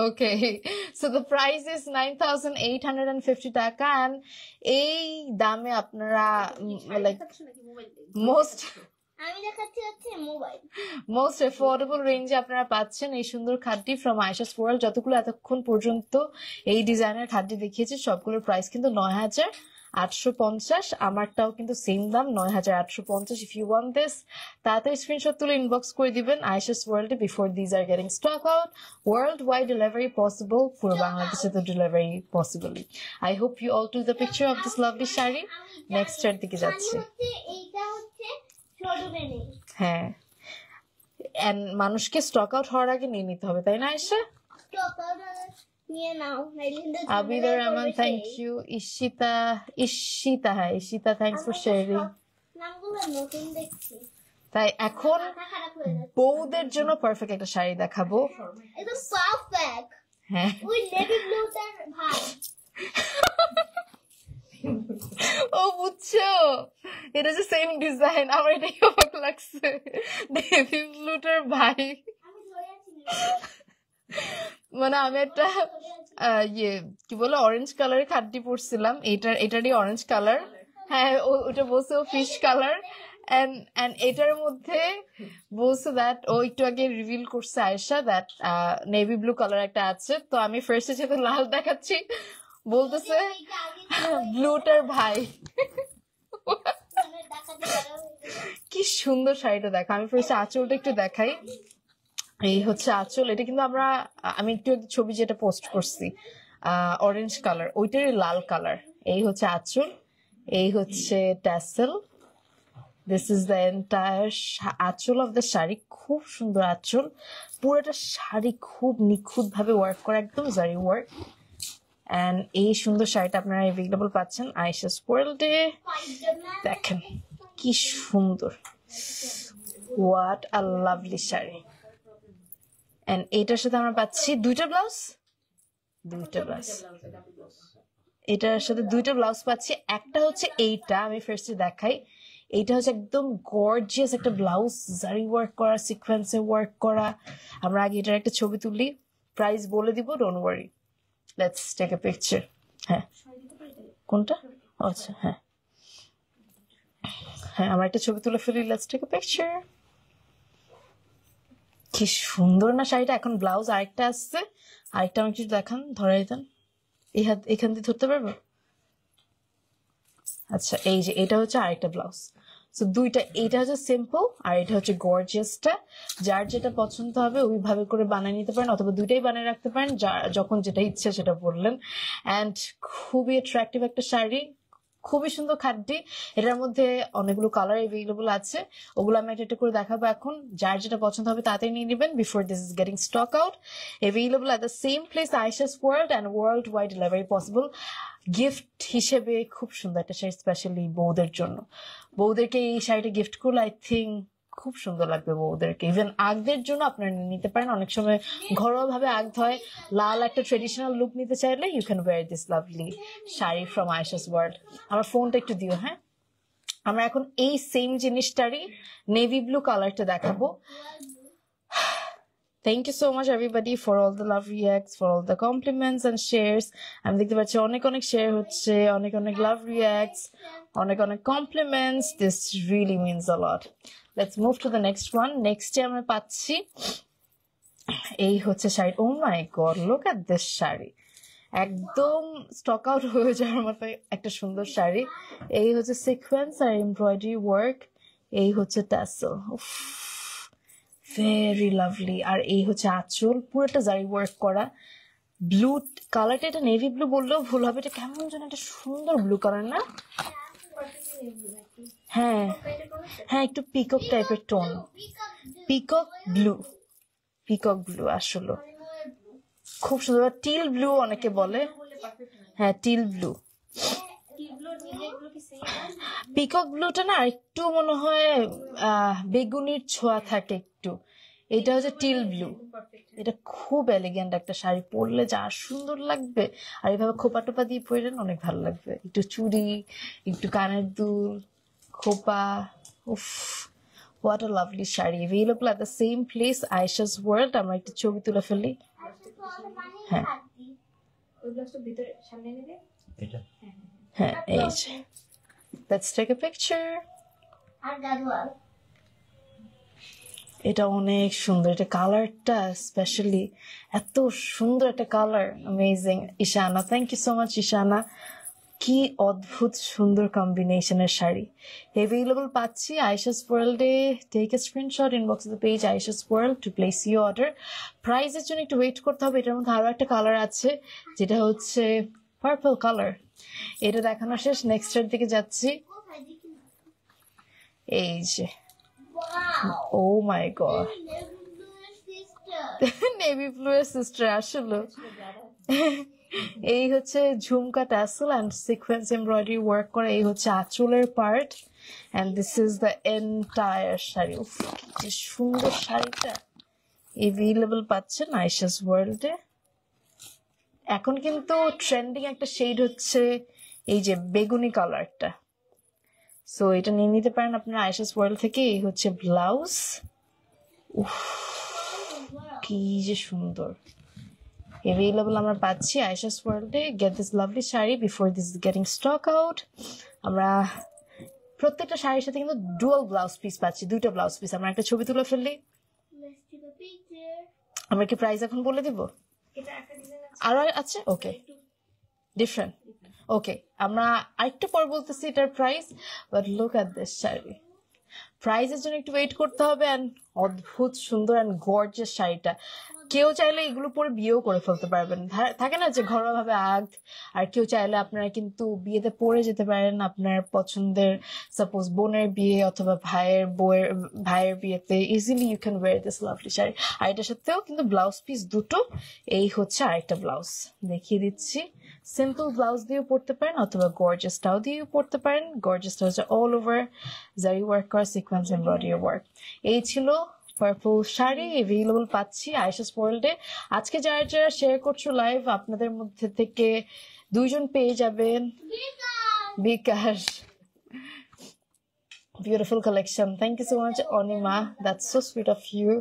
Okay, so the price is 9,850 টাকা, and এই দামে আপনারা like most affordable রেঞ্জে আপনারা পাচ্ছেন এই সুন্দর খাদ্যি ফ্রম আয়েশাস ওয়ার্ল্ড। যতগুলো এতক্ষণ পর্যন্ত এই ডিজাইনের খাদ্য দেখিয়েছি সবগুলোর প্রাইস কিন্তু 9,850। আমারটাও কিন্তু সেম দাম 9,850। ইফ ইউ ওয়ান্ট দিস, তাড়াতাড়ি স্ক্রিনশট তুলে ইনবক্স করে দিবেন আয়েশাস ওয়ার্ল্ডে before these are getting stock out. World wide delivery possible, পুরো বাংলাদেশে তো delivery possible. I hope you all to the picture of this lovely sari. Next এর দিকে যাচ্ছে। হ্যাঁ, মানুষকে স্টক আউট হওয়ার আগে নিয়ে নিতে হবে, তাই না আয়েশা? Abidur Rahman, thank you. ঈশিতা, হ্যাঁ ঈশিতা, থ্যাংকস ফর শেয়ারিং। তাই এখন বউদের জন্য পারফেক্ট একটা শাড়ি দেখাবো। হ্যাঁ, ও বুঝছো, এটা যে সেম ডিজাইন, আমার এটাই অবাক লাগছে। নেভি ব্লুটার ভাই, মানে আমি একটা ইয়ে কি বলে অরেঞ্জ কালারের খাড্ডি পরছিলাম, এটারই অরেঞ্জ কালার। হ্যাঁ, ওটা বলছে ও ফিশ কালার, এন্ড এটার মধ্যে বলছে দ্যাট ও একটু আগে রিভিল করছে Ayesha that navy blue colour একটা আছে। তো আমি ফার্স্টে যেহেতু লাল দেখাচ্ছি, বলতেছে ব্লুটার ভাই। কি সুন্দর শাড়িটা দেখো। আমি ফার্স্টে আঁচলটা একটু দেখাই। এই হচ্ছে আঁচল। এটা কিন্তু আমি একটু ছবি যেটা পোস্ট করছি অরেঞ্জ কালার, ওইটারই লাল কালার। এই হচ্ছে আঁচল, এই হচ্ছে tassel. This is the entire আঁচল অফ দ্য শাড়ি। খুব সুন্দর আঁচল, পুরোটা শাড়ি খুব নিখুঁত ভাবে ওয়ার্ক করা, একদম জারি ওয়ার্ক। এন্ড এই সুন্দর শাড়িটা আপনারা অ্যাভেলেবল পাচ্ছেন আয়েশাস ওয়ার্ল্ডে। দেখেন কি সুন্দর, what a lovely sari. And এইটার সাথে আমরা পাচ্ছি দুইটা ব্লাউজ। এটার সাথে দুইটা ব্লাউজ পাচ্ছি। একটা হচ্ছে এইটা, আমি ফার্স্টে দেখাই। এইটা হচ্ছে একদম গর্জিয়াস একটা ব্লাউজ, জারি ওয়ার্ক করা, সিকোয়েন্সে ওয়ার্ক করা। আমরা আগে এটার একটা ছবি তুলি, প্রাইস বলে দিব, don't worry. Let's take a picture. হ্যাঁ, কোনটা? আচ্ছা, হ্যাঁ হ্যাঁ, আমরা একটা ছবি তুলে ফেলি। Let's take a picture. কি সুন্দর না শাড়িটা। এখন ব্লাউজ আরেকটা আসছে, আরেকটা আমাকে একটু দেখান, ধরাই দেন। এই হাত এখান দিয়ে ধরতে পারবো? আচ্ছা, এই যে এটা হচ্ছে আরেকটা ব্লাউজ। সো দুইটা, এইটা হচ্ছে সিম্পল আর এটা হচ্ছে গর্জিয়াসটা। যার যেটা পছন্দ হবে ওইভাবে করে বানিয়ে নিতে পারেন, অথবা দুইটাই বানিয়ে রাখতে পারেন, যখন যেটা ইচ্ছে সেটা বললেন। অ্যান্ড খুবই অ্যাট্রাকটিভ একটা শাড়ি, খুবই সুন্দর খাড্ডি। এটার মধ্যে অনেকগুলো কালার এভেলেবল আছে, ওগুলো আমি একটা একটা করে দেখাবো এখন। যার যেটা পছন্দ হবে তাড়াতাড়ি নিয়ে নেবেন before this is getting stock out. Available at the same place Ayesha's world and world wide delivery possible. Gift হিসেবে খুব সুন্দর একটা শাড়ি, স্পেশালি বউদের জন্য। বউদেরকে এই শাড়িটা গিফট করলে আই থিঙ্ক খুব সুন্দর লাগবে বউদেরকে। ইভেন আগদের জন্য আপনারা নিতে পারেন। অনেক সময় ঘরোয়া ভাবে আগ হয়, লাল একটা ট্রেডিশনাল লুক নিতে চাইলে you can wear this lovely sari from Ayesha's world. আমার ফোনটা একটু দিও। হ্যাঁ, আমরা এখন এই সেম জিনিসটারই নেভি ব্লু কালারটা দেখাবো। Thank you so much everybody for all the love reacts, for all the compliments and shares. আমি দেখতে পাচ্ছি অনেক অনেক শেয়ার হচ্ছে, অনেক অনেক লাভ রিয়াক্টস, অনেক অনেক compliments. This really means a lot. Let's move to the next one. Next আমরা পাচ্ছি এই হচ্ছে sari. Oh my god, look at this sari. একদম স্টক আউট হয়ে যাওয়ার মতো একটা সুন্দর শাড়ি। এই হচ্ছে সিকোয়েন্স আর এমব্রয়ডারি ওয়ার্ক, এই হচ্ছে ট্যাসেল, ভেরি লাভলি। আর এই হচ্ছে আঁচল, পুরোটা জারি ওয়ার্ক করা। ব্লু কালারটা, এটা নেভি ব্লু বললেও ভুল হবে, এটা কেমন যেন একটা সুন্দর ব্লু কালার না? হ্যাঁ হ্যাঁ, একটু পিকক টাইপের tone, peacock blue, peacock blue আসলে খুব সুন্দর। টিল ব্লু অনেকে বলে, হ্যাঁ টিল ব্লু। পিকক ব্লুটা না একটু মনে হয় বেগুনির ছোঁয়া থাকে একটু, এটা হচ্ছে টিল ব্লু। এটা খুব এলিগেন্ট একটা শাড়ি, পরলে যা সুন্দর লাগবে। আর এইভাবে খোপা টোপা দিয়ে পরলেন অনেক ভালো লাগবে, একটু চুড়ি, একটু কানের দুল, খোপা। উফ, what a lovely sari. Available at the same place Ayesha's world. আমরা একটু ছবি তুলে ফেলি। হ্যাঁ হ্যাঁ, এই যে let's take a picture. এটা অনেক সুন্দর, এটা কালারটা স্পেশালি এত সুন্দর একটা colour, amazing. Ishana, thank you so much Ishana. কি অদ্ভুত সুন্দর কম্বিনেশনের শাড়ি অ্যাভেলেবল পাচ্ছি আয়েশাস ওয়ার্ল্ডে। Take a screenshot, inbox the page Ayesha's world to place your order. প্রাইসের জন্য একটু ওয়েট করতে হবে। এটার মধ্যে আরো একটা কালার আছে যেটা হচ্ছে পার্পল কালার। এটা দেখানো শেষ, নেক্সট এর দিকে যাচ্ছি। এই যে oh my god, navy blue এর সিস্টার আসলে। এই হচ্ছে jhumka tassel and sequence embroidery work করা, এই হচ্ছে আঁচলের part and this is the entire sari. কি সুন্দর শাড়িটা এভেলেবল পাচ্ছেন আয়েশাস ওয়ার্ল্ডে। এখন কিন্তু ট্রেন্ডিং একটা শেড হচ্ছে এই যে বেগুনি কালারটা, সো এটা নিয়ে নিতে পারেন আপনারা আয়েশাস ওয়ার্ল্ড থেকে। এই হচ্ছে ব্লাউজ, উফ কি যে সুন্দর। অ্যাভেলেবল আমরা পাচ্ছি আয়েশাস ওয়ার্ল্ডে। Get this lovely sari before this is getting stock out. আমরা প্রত্যেকটা শাড়ির সাথে কিন্তু ডুয়াল ব্লাউজ পিস পাচ্ছি, দুইটা ব্লাউজ পিস। আমরা একটা ছবি তুলে ফেললি। আমরা কি প্রাইস এখন বলে দিব? আরো আছে, ওকে, ডিফারেন্ট, ওকে। আমরা আরেকটু পর বলতেছি এটার price, but look at this sari. প্রাইসের জন্য একটু ওয়েট করতে হবে। অ্যান্ড অদ্ভুত সুন্দর অ্যান্ড গর্জিয়াস শাড়িটা। কেউ চাইলে এগুলো পরে বিয়েও করে ফেলতে পারবেন, থাকে না যে ঘরোয়া ভাবে আগ। আর কেউ চাইলে আপনারা কিন্তু বিয়েতে পরে যেতে পারেন আপনার পছন্দের, সাপোজ বোনের বিয়ে অথবা ভাইয়ের বিয়েতে easily you can wear this lovely sari. আর এটার সাথেও কিন্তু ব্লাউজ পিস দুটো। এই হচ্ছে আরেকটা ব্লাউজ দেখিয়ে দিচ্ছি। সিম্পল ব্লাউজ দিয়েও পরতে পারেন অথবা গর্জিয়াসটাও দিয়েও পরতে পারেন। গর্জিয়াসটা হচ্ছে অল ওভার জারি ওয়ার্ক করা, সিকোয়েন্স এমব্রয়ডারি ওয়ার্ক। এই ছিল পার্পল শাড়ি, অ্যাভেলেবল পাচ্ছি আয়েশাস ওয়ার্ল্ডে। আজকে যারা যারা শেয়ার করছো লাইভ, আপনাদের মধ্যে থেকে 2 জন পেয়ে যাবেন bKash. Beautiful collection, thank you so much Anima, that's so sweet of you,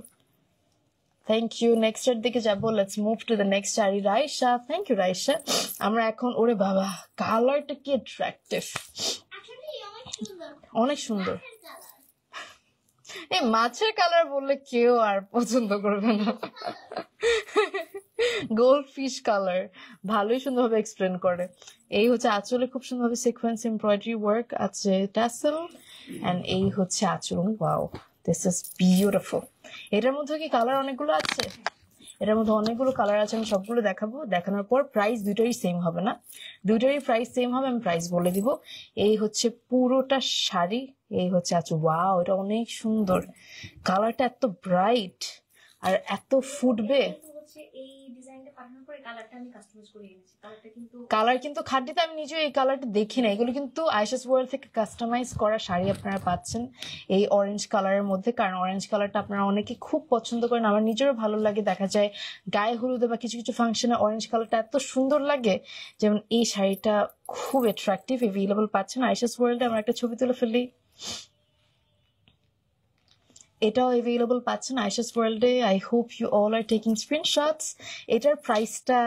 thank you. Next এর দিকে যাবো, let's move to the next sari. Raisa, thank you Raisa. আমরা এখন, ওরে বাবা কালারটা কি অ্যাট্রাকটিভ, অনেক সুন্দর। এই মাছের কালার বললে কেউ আর পছন্দ করবে না। গোল্ড ফিশ কালার ভালোই সুন্দরভাবে এক্সপ্লেন করে। এই হচ্ছে আঁচলে খুব সুন্দরভাবে সিকোয়েন্স এমব্রয়ডারি ওয়ার্ক আছে, ট্যাসেল, এন্ড এই হচ্ছে আঁচল। Wow, this is beautiful. এটার মধ্যে কি কালার অনেকগুলো আছে? এটার মধ্যে অনেকগুলো কালার আছে, আমি সবগুলো দেখাবো। দেখানোর পর প্রাইস দুইটারই সেম হবে না, দুইটারই প্রাইস সেম হবে, আমি প্রাইস বলে দিব। এই হচ্ছে পুরোটা শাড়ি, এই হচ্ছে আচ্ছা ওয়াও, এটা অনেক সুন্দর, কালারটা এত ব্রাইট আর এত ফুটবে। কালার কিন্তু খাদ্যতে আমি নিজে এই কালারটা দেখি না, এগুলো কিন্তু আয়েশাস ওয়ার্ল্ড থেকে কাস্টমাইজ করা শাড়ি আপনারা পাচ্ছেন এই অরেঞ্জ কালারের মধ্যে। কারণ অরেঞ্জ কালারটা আপনারা অনেকে খুব পছন্দ করেন, আমার নিজেরও ভালো লাগে। দেখা যায় গায়ে হলুদে বা কিছু কিছু ফাংশনে অরেঞ্জ কালারটা এত সুন্দর লাগে। যেমন এই শাড়িটা খুব অ্যাট্রাকটিভ, এভেলেবল পাচ্ছেন আয়েশাস ওয়ার্ল্ডে। আমার একটা ছবি তুলে ফেলি, এটাও অ্যাভেলেবল পাচ্ছেন আয়েশাস ওয়ার্ল্ডে। I hope you all are taking screenshots. এটার প্রাইসটা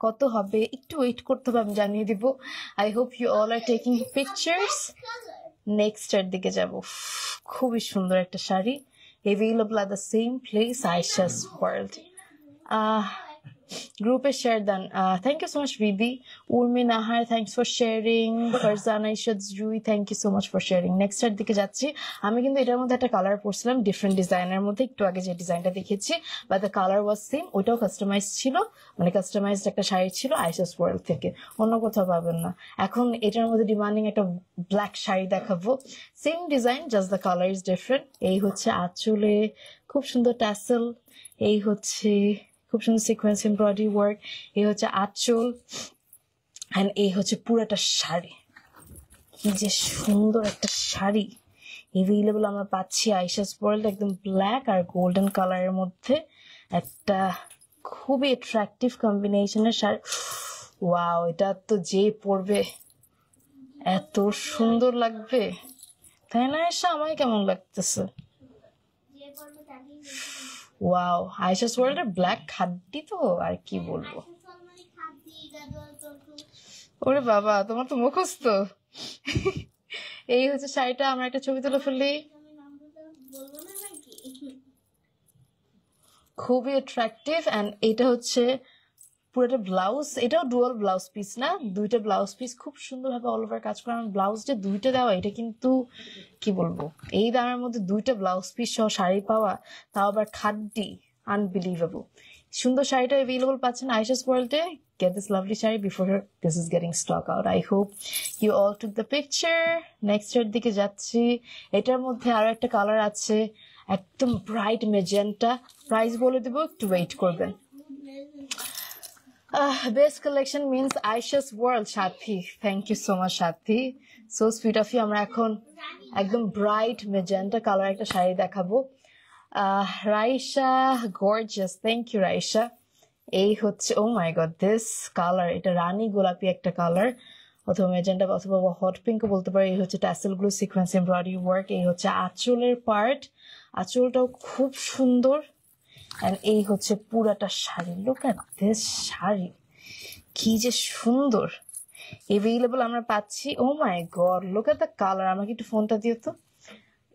কত হবে একটু ওয়েট করতে হবে, আমি জানিয়ে দিব। I hope you all are taking pictures. নেক্সটের দিকে যাব, খুবই সুন্দর একটা sari, available at the same place, Ayesha's world. গ্রুপে শেয়ার দেন, thank you so much Bibi. Urmi Nahar, thanks for sharing. Farzana Ishad Jui, thank you so much for sharing. নেক্সটের দিকে যাচ্ছি। আমি কিন্তু এটার মধ্যে একটা কালার পরছিলাম ডিফারেন্ট ডিজাইনের মধ্যে, একটু আগে যে ডিজাইনটা দেখেছি, but the colour was same. ওইটাও কাস্টমাইজ ছিল, মানে কাস্টমাইজড একটা শাড়ি ছিল আয়েশাস ওয়ার্ল্ড থেকে, অন্য কোথাও পাবেন না। এখন এটার মধ্যে ডিমান্ডিং একটা ব্ল্যাক শাড়ি দেখাবো, same design, just the colour is different. এই হচ্ছে আঁচলে খুব সুন্দর ট্যাসেল, এই হচ্ছে খুব সুন্দর সিকোয়েন্স এমব্রয়ডারি ওয়ার্ক, এই হচ্ছে আঁচল, এন্ড এই হচ্ছে পুরোটা শাড়ি। কি যে সুন্দর একটা শাড়ি, এভেলেবল আমরা পাচ্ছি আয়েশাস ওয়ার্ল্ড, একদম ব্ল্যাক আর গোল্ডেন কালারের মধ্যে একটা খুবই অ্যাট্রাকটিভ কম্বিনেশনের শাড়ি। ওয়াও, এটা তো যে পরবে এত সুন্দর লাগবে, তাই না আয়েশা? আমায় কেমন লাগতেছে? ওয়াও, আয়েশাস ওয়ার্ল্ড এর ব্ল্যাক খাদ্যি তো আর কি বলবো। ওরে বাবা, তোমার তো মুখস্থ। এই হচ্ছে শাড়িটা, আমরা একটা ছবি তুলে ফেললি, খুবই অ্যাট্রাকটিভ। এন্ড এটা হচ্ছে পুরোটা ব্লাউজ, এটাও ডুয়াল ব্লাউজ পিস না, দুইটা ব্লাউজ পিস খুব সুন্দরভাবে অল ওভার কাজ করা। ব্লাউজ যে দুইটা দেওয়া, এটা কিন্তু কি বলবো, এই দামের মধ্যে দুইটা ব্লাউজ পিস সহ শাড়ি পাওয়া, তাও আবার খাদ্যি, আনবিলিভেবল। সুন্দর শাড়িটা অ্যাভেলেবল পাচ্ছেন আয়েশাস ওয়ার্ল্ডে। Get this lovely sari before this is getting stock out. I hope you all took the picture. Next এর দিকে যাচ্ছি। এটার মধ্যে আরো একটা কালার আছে, একদম ব্রাইট মেজেন্টা। প্রাইস বলে দেবো, একটু ওয়েট করবেন। Best collection means Aisha's World, Shathi. Thank you so much, Shathi. So sweet of you. আমরা এখন একদম ব্রাইট মেজেন্টা কালার একটা শাড়ি দেখাবো। Raisa, gorgeous, thank you Raisa. এই হচ্ছে, oh my god, this colour, এটা রানী গোলাপি একটা কালার, অথবা মেজেন্টা অথবা হট পিঙ্কও বলতে পারি। এই হচ্ছে ট্যাসেল গুলো, সিকোয়েন্স এমব্রয়ডারি ওয়ার্ক। এই হচ্ছে আঁচলের পার্ট, আঁচলটাও খুব সুন্দর। এন্ড এই হচ্ছে পুরাটা sari. Look at this sari, কি যে সুন্দর। এভেলেবল আমরা পাচ্ছি। Oh my god, look at the colour. আমাকে একটু ফোনটা দিও তো।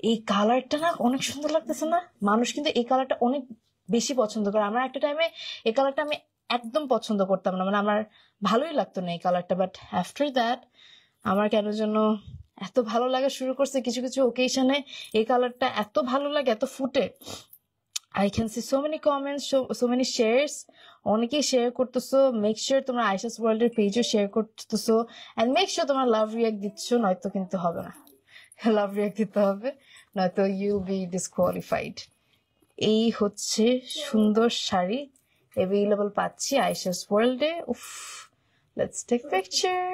এই কালারটা না অনেক সুন্দর লাগতেছে না? মানুষ কিন্তু এই কালারটা অনেক বেশি পছন্দ করে। আমার একটা টাইমে এই কালারটা আমি একদম পছন্দ করতাম না, মানে আমার ভালোই লাগতো না এই কালারটা, বাট আফটার দ্যাট আমার কেন যেন এত ভালো লাগা শুরু করছে। কিছু কিছু ওকেশনে এই কালারটা এত ভালো লাগে, এত ফুটে। I can see so many comments, so many shares. অনেকেই শেয়ার করতেছো। মেক শিওর তোমরা আয়েশাস ওয়ার্ল্ড এর পেজও শেয়ার করতেছো, এন্ড মেক শিওর তোমরা লাভ রিয়াক্ট দিচ্ছ, নয়তো কিন্তু হবে না। লাভ রিয়াক্ট দিতে হবে, নয়তো ইউ বি ডিসকোয়ালিফাইড। এই হচ্ছে সুন্দর শাড়ি, অ্যাভেলেবল পাচ্ছি আয়েশাস ওয়ার্ল্ডে। উফ, লেটস টেক পিকচার।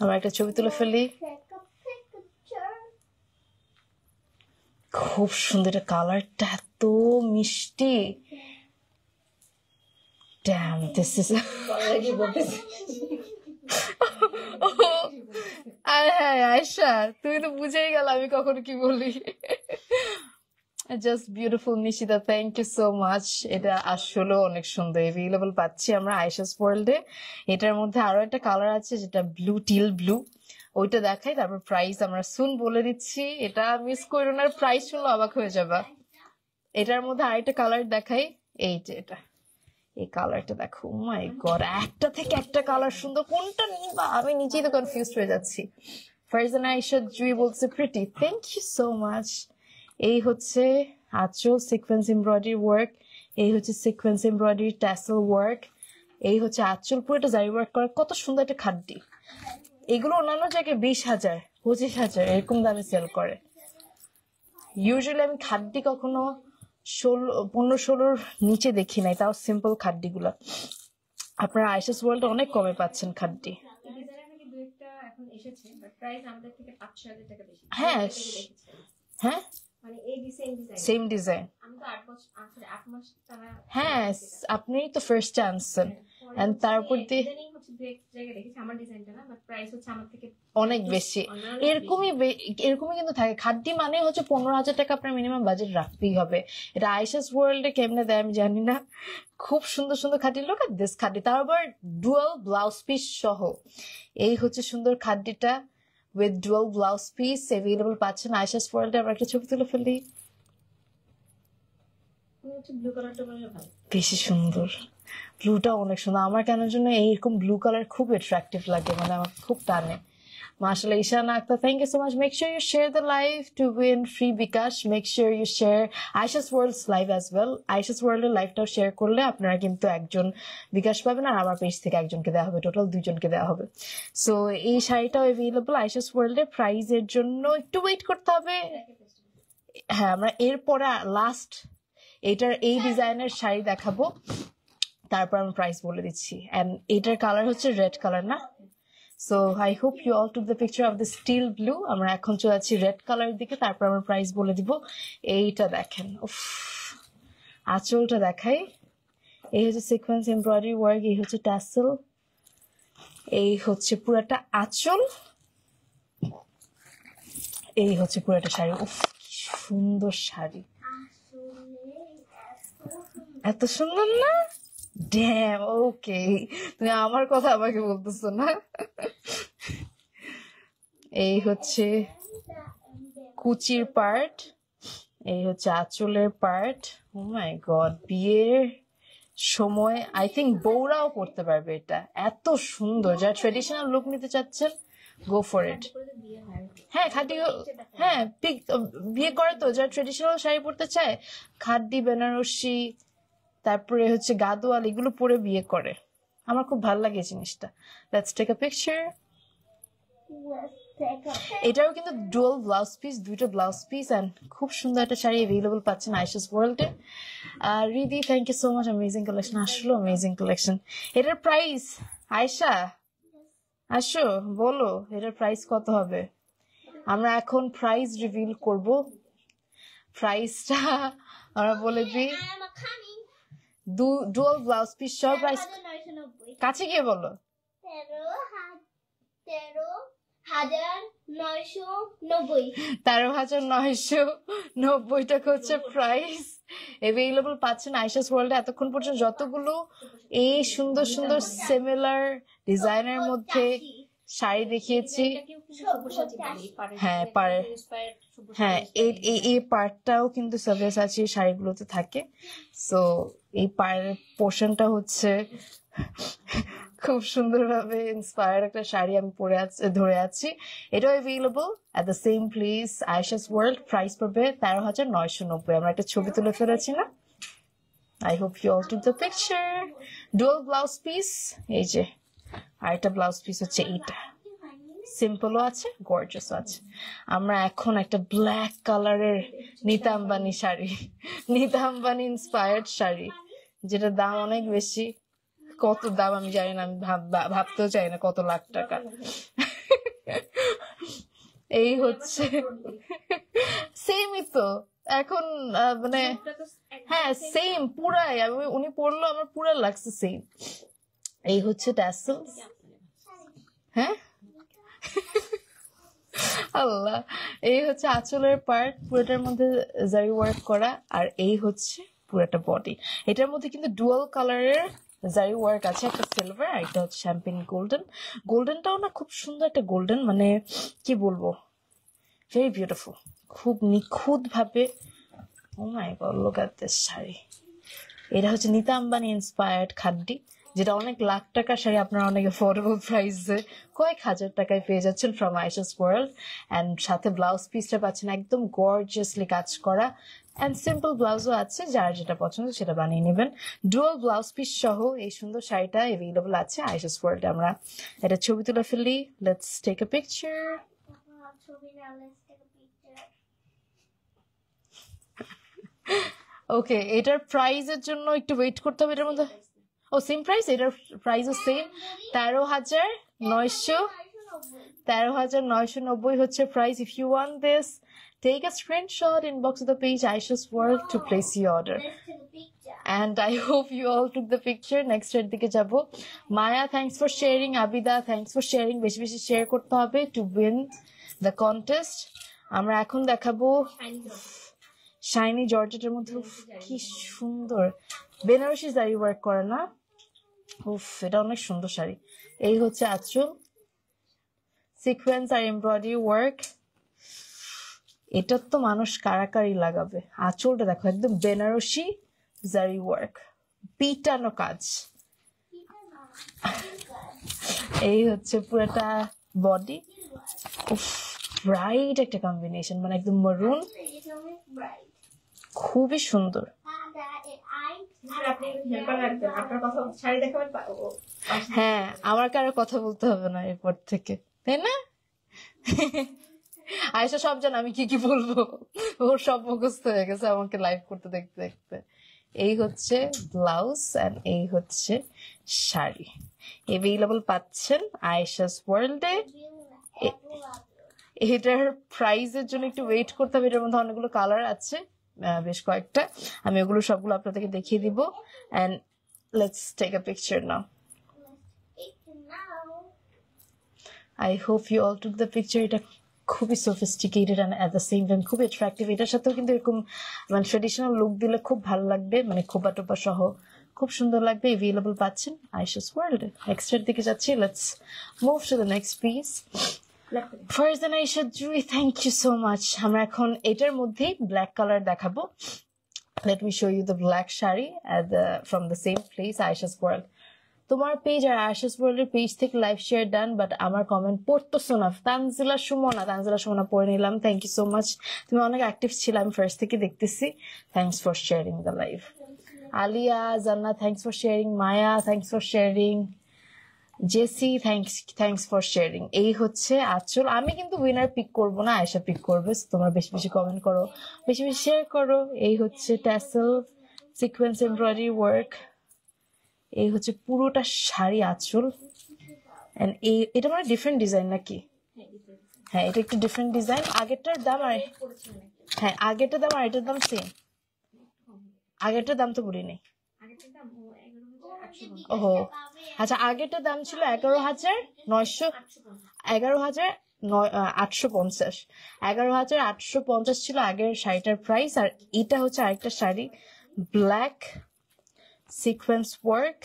আমরা একটা ছবি তুলে ফেলি। খুব সুন্দর, কালারটা এত মিষ্টি। ড্যাম, দিস ইজ আয়েশা, তুমি তো বুঝেই গেল আমি কখনো কি বলি। Just beautiful Nishita, thank you so much. এটা আসলে অনেক সুন্দর, অ্যাভেলেবল পাচ্ছি আমরা আয়েশাস ওয়ার্ল্ডে। এটার মধ্যে আরো একটা কালার আছে যেটা ব্লু, টিল ব্লু, ওইটা দেখাই, তারপর প্রাইস আমরা শুন বলে দিচ্ছি। এটা মিস করো না, প্রাইস শুনলে অবাক হয়ে যাবা। এটার মধ্যে আরেকটা কালার দেখাই, এই যে এটা, এই কালারটা দেখো। মাই গড, একটা থেকে একটা কালার সুন্দর, কোনটা নিবা? আমি নিজেই তো কনফিউজ হয়ে যাচ্ছি। ফারজানা ইশাদ জুই বলছে pretty, thank you so much. এই হচ্ছে আঁচল সিকোয়েন্স এমব্রয়ডারি ওয়ার্ক, এই হচ্ছে সিকোয়েন্স এমব্রয়ডারি ট্যাসেল ওয়ার্ক, এই হচ্ছে আঁচল পুরোটা জারি ওয়ার্ক করা, কত সুন্দর একটা খাড্ডি। এগুলো অন্যান্য জায়গায় 20,000 25,000 এরকম দামে সেল করে। ইউজুয়ালি আমি খাড্ডি কখনো 15-16 নিচে দেখি নাই, তাও সিম্পল খাড্ডি গুলা। আপনারা আইশাস ওয়ার্ল্ড অনেক কমে পাচ্ছেন খাড্ডি। হ্যাঁ হ্যাঁ সেম ডিজাইন। হ্যাঁ আপনি তো ফার্স্ট আনছেন, তারপর দিয়ে অনেক বেশি। এরকমই কিন্তু থাকে খাড্ডি মানে হচ্ছে 15,000 টাকা আপনার মিনিমাম বাজেট রাখতেই হবে। এটা আইশাস ওয়ার্ল্ডে কেমনে দেয় আমি জানি না, খুব সুন্দর সুন্দর খাড্ডি। লোক আর দিস খাড্ডি, তার আবার ডুয়াল ব্লাউজ পিস সহ। এই হচ্ছে সুন্দর খাড্ডিটা with dual blouse piece available পাচ্ছেন আইশাস ওয়ার্ল্ডে। আমরা একটা ছবি তুলে ফেলি। বেশি সুন্দর, ব্লুটা অনেক সুন্দর। আমার কেন জন্য এইরকম ব্লু কালার খুব অ্যাট্রাকটিভ লাগে, মানে আমার খুব টানে। Mashallah, Ishana Akhtar, thank you so much. Make sure you share the live to win free Bikash. Make sure you share Aisha's World's live as well. Aisha's World এর লাইভটাও share করলে আপনারা কিন্তু একজন বিকাশ পাবেন, আর আমার পেজ থেকে একজনকে দেওয়া হবে, টোটাল 2জনকে দেওয়া হবে। সো এই শাড়িটাও অ্যাভেলেবল Aisha's World এ। প্রাইজের জন্য একটু ওয়েট করতে হবে। হ্যাঁ, আমরা এরপরে লাস্ট এটার এই ডিজাইনের শাড়ি দেখাবো, তারপর আমি প্রাইস বলে দিচ্ছি। এন্ড এটার কালার হচ্ছে রেড কালার না? So I hope you all took the picture of the steel blue. আমরা এখন চলে যাচ্ছি রেড কালারের দিকে, তারপর আমরা প্রাইস বলে দিব। এইটা দেখেন, উফ, আঁচলটা দেখাই। এই হচ্ছে সিকোয়েন্স এমব্রয়ডারি ওয়ার্ক, এই হচ্ছে ট্যাসেল, এই হচ্ছে পুরাটা আঁচল, এই হচ্ছে পুরাটা শাড়ি। উফ, কি সুন্দর শাড়ি, এত সুন্দর না? ড্যাম, ওকে, তুমি আমার কথা আমাকে বলতেছো না? এই হচ্ছে কুচির পার্ট, এই হচ্ছে আঁচলের পার্ট। ও মাই গড, বিয়ের সময় আই থিঙ্ক বউরাও পড়তে পারবে এটা, এত সুন্দর। যারা ট্রেডিশনাল লুক নিতে চাচ্ছেন, গো ফর ইট। হ্যাঁ খাড্ডি, হ্যাঁ বিয়ে করে তো যারা ট্রেডিশনাল শাড়ি পরতে চায়, খাড্ডি, বেনারসি, তারপরে হচ্ছে গাদোয়াল, এগুলো পরে বিয়ে করে। আমার খুব ভালো লাগে এই জিনিসটা। Let's take a picture. এটাও কিন্তু ডুয়াল ব্লাউজ পিস, 2টা ব্লাউজ পিস, এন্ড খুব সুন্দর একটা শাড়ি অ্যাভেলেবল পাচ্ছেন আইশাস ওয়ার্ল্ডে। Ridi, thank you so much, amazing collection. আসলো অ্যামেজিং কালেকশন। এটার প্রাইস, আয়শা আসো বলো এটার প্রাইস কত হবে? আমরা এখন প্রাইস রিভিল করব। প্রাইসটা আমরা বলে দিই, ডুয়াল ব্লাউজ পিস সহ প্রাইস, কাছে গিয়ে বলো। 13,990 টাকা হচ্ছে প্রাইস। অ্যাভেলেবল পাচ্ছেন আইশাস ওয়ার্ল্ডে। এতক্ষণ পর্যন্ত যতগুলো এই সুন্দর সুন্দর সিমিলার ডিজাইনের মধ্যে শাড়ি দেখিয়েছি, হ্যাঁ পারে, হ্যাঁ এই পার্টটাও কিন্তু সাবয়াসাচি শাড়িগুলোতে থাকে। সো এই পায়ের পোর্শনটা হচ্ছে খুব সুন্দরভাবে ইন্সপায়ার্ড একটা শাড়ি আমি ধরে আছি। এটাও available at the same place Aisha's world. Price পড়বে 13,990। আমরা একটা ছবি তুলে ফেলেছি না? I hope you all took the picture. Dual blouse piece, এই যে আরেকটা ব্লাউজ পিস হচ্ছে এইটা, সিম্পলও আছে, গর্জিয়াসও আছে। আমরা এখন একটা ব্ল্যাক কালারের নিতা আম্বানি শাড়ি, নিতা আম্বানি ইন্সপায়ার্ড শাড়ি, যেটার দাম অনেক বেশি। কত দাম আমি জানি না, আমি ভাবতেও চাই না কত লাখ টাকা। এই হচ্ছে সেমই তো এখন, মানে হ্যাঁ সেম পুরাই, উনি পড়লো আমার পুরা লাগছে সেম। এই হচ্ছে ট্যাসেলস, হ্যাঁ আল্লাহ। এই হচ্ছে আঁচলের পার্ট, পুরোটার মধ্যে জারি ওয়ার্ক করা, আর এই হচ্ছে পুরোটা বডি। এটার মধ্যে কিন্তু ডুয়াল কালারের জারি ওয়ার্ক আছে, একটা সিলভার আর একটা হচ্ছে শ্যাম্পেন গোল্ডেন। গোল্ডেনটাও না খুব সুন্দর একটা গোল্ডেন, মানে কি বলবো, ভেরি বিউটিফুল, খুব নিখুঁত ভাবে। Oh my god, look at this sari. এটা হচ্ছে নিতা আম্বানি ইন্সপায়ার্ড খাড্ডি, যেটা অনেক লাখ টাকার শাড়ি আপনারা অনেক অ্যাফোর্ডেবল প্রাইসে কয়েক হাজার টাকায় পেয়ে যাচ্ছেন ফ্রম আয়েশাস ওয়ার্ল্ড। অ্যান্ড সাথে ব্লাউজ পিসটা পাচ্ছেন একদম গর্জিয়াসলি কাজ করা, অ্যান্ড সিম্পল ব্লাউজও আছে, যার যেটা পছন্দ সেটা বানিয়ে নেবেন। ডুয়াল ব্লাউজ পিস সহ এই সুন্দর শাড়িটা অ্যাভেলেবল আছে আয়েশাস ওয়ার্ল্ডে। আমরা এটা ছবি তুলে ফেলি, লেটস টেক আ পিকচার। ওকে, এটার প্রাইসের জন্য একটু ওয়েট করতে হবে। এটার মধ্যে সেম প্রাইস, এটার প্রাইসও সেম, 13,900 13,990 হচ্ছে price. If you want this, take a screenshot, inbox of the page Aisha's World to place your order. And I hope you all took the picture. Next এর দিকে যাব। Maya, thanks for sharing. Abida, thanks for sharing. বেশি বেশি share করতে হবে to win the contest. আমরা এখন দেখাবো শাইনি জর্জেটের মধ্যে। কি সুন্দর বেনারসি শাড়ি ওয়ার্ক করে না? এটা অনেক সুন্দর শাড়ি। এই হচ্ছে আঁচল, সিকোয়েন্স আর এমব্রয়ডারি ওয়ার্ক। এটার তো মানুষ কারাকারি লাগাবে। আঁচলটা দেখো, একদম বেনারসি জারি ওয়ার্ক, পিটানো কাজ। এই হচ্ছে পুরোটা বডি। ব্রাইট একটা কম্বিনেশন, মানে একদম মরুন, খুবই সুন্দর। হ্যাঁ, আমার কারো কথা বলতে হবে না এরপর থেকে, তাই না? আয়েশা সব জানে আমি কি কি বলবো, ওর সব মুখস্থ হয়ে গেছে আমাকে লাইভ করতে দেখতে দেখতে। এই হচ্ছে ব্লাউজ এন্ড এই হচ্ছে শাড়ি, অ্যাভেলেবল পাচ্ছেন আয়েশাস ওয়ার্ল্ডে। এটার প্রাইসের জন্য একটু ওয়েট করতে হবে। এটার মধ্যে অনেকগুলো কালার আছে, বেশ কয়েকটা। আমি ওগুলো সবগুলো আপনাদেরকে দেখিয়ে দিব। And let's take a picture now. I hope you all took the picture. এটা খুবই sophisticated and at the same time খুবই অ্যাট্রাকটিভ। এটার সাথেও কিন্তু এরকম মানে ট্রেডিশনাল লুক দিলে খুব ভালো লাগবে, মানে খোপা টোপা সহ খুব সুন্দর লাগবে। অ্যাভেলেবল পাচ্ছেন আয়েশাস ওয়ার্ল্ডে। নেক্সট এর দিকে যাচ্ছি, let's move to the next piece. Farzan Ayesha Jui, thank you so much. আমরা এখন এটার মধ্যেই ব্ল্যাক কালার দেখাবো। Let me show you the black sari from the same place Ayesha's world. তোমার পেজ আর আয়েশাস ওয়ার্ল্ডের পেজ থেকে লাইভ শেয়ার ডান, বাট আমার কমেন্ট পড়তেছো না। তানজিলা সুমনা পড়ে নিলাম, থ্যাংক ইউ সো মাচ। তুমি অনেক অ্যাক্টিভ ছিল, আমি ফার্স্ট থেকে দেখতেছি। Thanks for sharing the live. Aliya Janna, thanks for sharing. Maya, thanks for sharing. Jessie, thanks for sharing. এই হচ্ছে আঁচল। আমি কিন্তু উইনার পিক করবো না, আয়েশা পিক করবে। তোমরা বেশি বেশি কমেন্ট করো, বেশি বেশি শেয়ার করো। এই হচ্ছে ট্যাসেল, সিকোয়েন্স এমব্রয়ডারি ওয়ার্ক। এই হচ্ছে পুরোটা শাড়ি আঁচল। এন্ড এটা মানে ডিফারেন্ট ডিজাইন নাকি? হ্যাঁ, এটা একটু ডিফারেন্ট ডিজাইন। আগেরটার দাম আর আগেরটার দাম আর এটার দাম সেম? আগেরটার দাম তো বলি নেই। ওহো আচ্ছা, আগেরটার দাম ছিল 11,900, 11,850, 11,850 ছিল আগের শাড়িটার প্রাইস। আর এটা হচ্ছে আরেকটা শাড়ি, ব্ল্যাক সিকোয়েন্স ওয়ার্ক।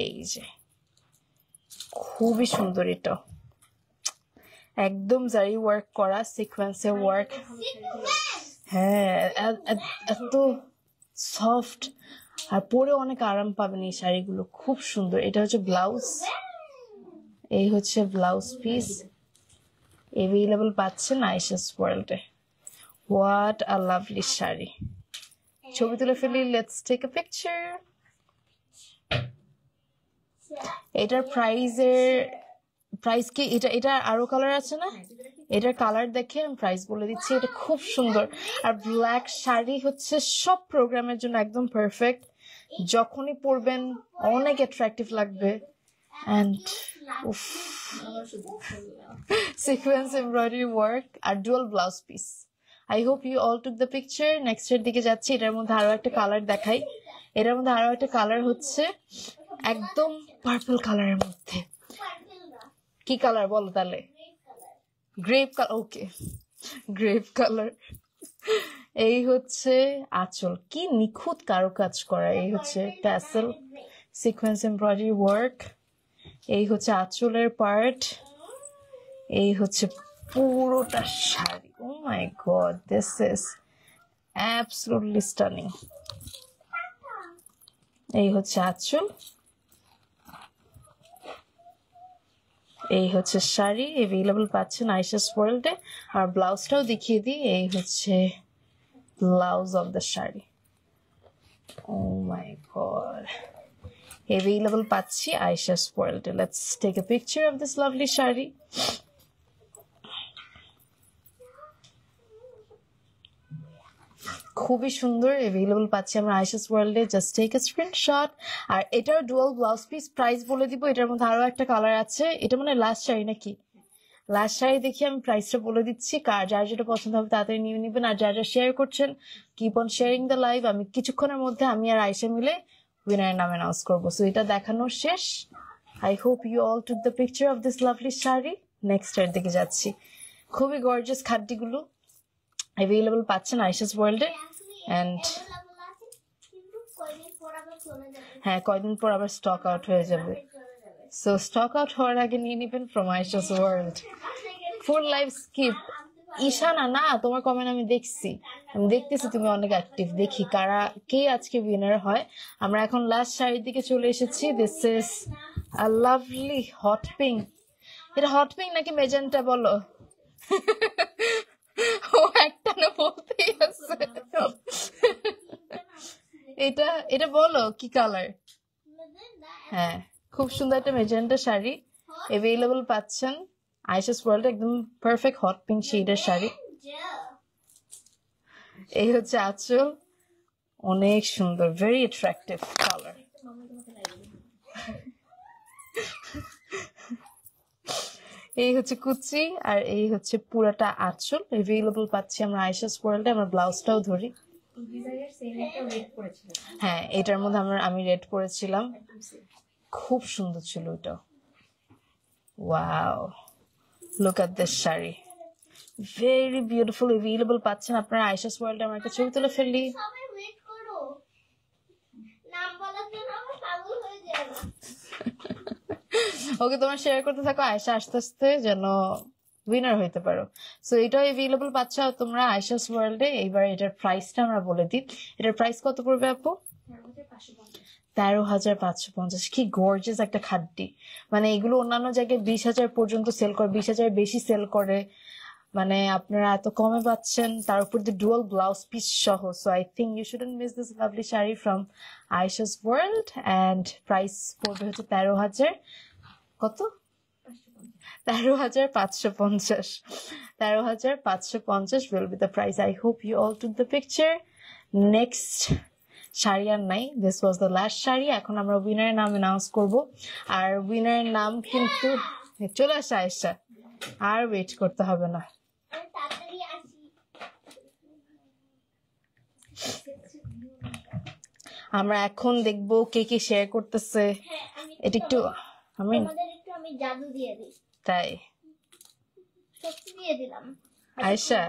এই যে খুবই সুন্দর, এটা একদম জারি ওয়ার্ক করা, সিকোয়েন্সে ওয়ার্ক। হ্যাঁ, এত সফট আর পরে অনেক আরাম পাবেন এই শাড়িগুলো, খুব সুন্দর। এটা হচ্ছে ব্লাউজ, এই হচ্ছে ব্লাউজ পিস। অ্যাভেলেবল পাচ্ছেন আয়েশাস ওয়ার্ল্ডে। What a lovely sari. ছবি তুলে ফেলি, লেটস টেক আ পিকচার। এটার প্রাইস কি? এটা আরো কালার আছে না? এটার কালার দেখে আমি প্রাইস বলে দিচ্ছি। এটা খুব সুন্দর। আর ব্ল্যাক শাড়ি হচ্ছে সব প্রোগ্রামের জন্য একদম পারফেক্ট। যখনই পরবেন অনেক অ্যাট্রাকটিভ লাগবে। এন্ড সিকোয়েন্স এমব্রয়ডারি ওয়ার্ক আর dual blouse piece. I hope you all took the picture. Next এর দিকে যাচ্ছি। এটার মধ্যে আরো একটা কালার দেখাই। এটার মধ্যে আরো একটা কালার হচ্ছে একদম পার্পল কালারের মধ্যে। কি কালার বলো তাহলে? Grape colour. Okay, grape colour. এই হচ্ছে আঁচল, কি নিখুঁত কারুকাজ করা। এই হচ্ছে ট্যাসেল, সিকোয়েন্স এমব্রয়ডারি ওয়ার্ক। এই হচ্ছে আঁচলের পার্ট। এই হচ্ছে পুরোটা sari. Oh my god, this is absolutely stunning. এই হচ্ছে আঁচল, এই হচ্ছে শাড়ি, অ্যাভেলেবল পাচ্ছেন আয়েশাস ওয়ার্ল্ডে। আর ব্লাউজটাও দেখিয়ে দিই, এই হচ্ছে blouse of the sari. Oh my god, available পাচ্ছি আয়েশাস ওয়ার্ল্ডে। Let's take a picture of this lovely sari. খুবই সুন্দর, অ্যাভেলেবল পাচ্ছি আমরা আয়েশাস ওয়ার্ল্ডে। Just take a screenshot. আর এটার ডুয়াল ব্লাউজ পিস, প্রাইস বলে দিব। এটার মধ্যে আরো একটা কালার আছে, এটা মানে লাস্ট শাড়ি নাকি, লাস্ট শাড়ি দেখি আমি প্রাইসটা বলে দিচ্ছি। যার যেটা পছন্দ হবে তাড়াতাড়ি নিয়ে নেবেন। আর যারা শেয়ার করছেন, keep on sharing the live. আমি কিছুক্ষণের মধ্যে আমি আর আয়েশা মিলে উইনারের নাম অ্যানাউন্স করবো। সো এটা দেখানো শেষ। I hope you all took the picture of this lovely sari. Next এর দিকে যাচ্ছি। খুবই গর্জিয়াস খাদ্যগুলো অ্যাভেলেবল পাচ্ছেন আয়েশাস ওয়ার্ল্ডে। অ্যান্ড হ্যাঁ, কয়দিন পর আবার স্টক আউট হয়ে যাবে। সো স্টক আউট হওয়ার আগে নিয়ে নিবেন from Ayesha's world. Full live skip. Ishana না, তোমার কমেন্ট আমি দেখছি, আমি দেখতেছি তুমি অনেক অ্যাক্টিভ। দেখি কারা কে আজকে উইনার হয়। আমরা এখন লাস্ট শাড়ির দিকে চলে এসেছি। This is a lovely hot pink. এটা হট পিঙ্ক নাকি মেজেন্টা বলো? ও একটা না বলতেই আছে। এটা এটা বলো কি কালার? হ্যাঁ, খুব সুন্দর একটা মেজেন্টা শাড়ি অ্যাভেলেবল পাচ্ছেন আয়েশাস ওয়ার্ল্ড। একদম পারফেক্ট হট পিঙ্ক শেডের শাড়ি। এই হচ্ছে আঁচল, অনেক সুন্দর, ভেরি অ্যাট্রাকটিভ কালার। এই হচ্ছে কুচি, আর এই হচ্ছে পুরাটা আঁচল। অ্যাভেলেবল পাচ্ছি আমরা আয়েশাস ওয়ার্ল্ডে। আমরা ব্লাউজটাও ধরি। হ্যাঁ, এটার মধ্যে আমি রেড পরেছিলাম, খুব সুন্দর ছিল এটা। Wow, look at this sari, very beautiful. Available পাচ্ছেন আপনারা আয়েশাস ওয়ার্ল্ডে। আমার একটা ছবি তুলে ফেললি। ওকে, তোমার শেয়ার করতে থাকো আয়েশা আস্তে আস্তে যেন উইনার হইতে পারো। সো এটাও অ্যাভেলেবল পাচ্ছ তোমরা আয়েশাস ওয়ার্ল্ডে। এইবার এটার প্রাইসটা আমরা বলে দিই। এটার প্রাইস কত পড়বে আপু? 13,550। কি গর্জিয়াস একটা খাদ্যি। মানে এগুলো অন্যান্য জায়গায় 20,000 পর্যন্ত সেল করে, 20,000 বেশি সেল করে। মানে আপনারা এত কমে পাচ্ছেন, তার উপর দিয়ে ডুয়াল ব্লাউজ পিস সহ। So I think you shouldn't miss this lovely sari from Ayesha's world. And price পড়বে হচ্ছে 13,000 কত 13,550। 13,550 will be the price. I hope you all took the picture. Next sari আর নাই, this was the last sari. এখন আমরা উইনারের নাম announce করব। আর উইনারের নাম কিন্তু চলে আসে আয়েশা, আর ওয়েট করতে হবে না। আমরা এখন দেখবো কে কে শেয়ার করতেছে। এটা একটু আমি জাদু দিয়ে দিই, তাই সত্যি দিয়ে দিলাম। আয়েশা,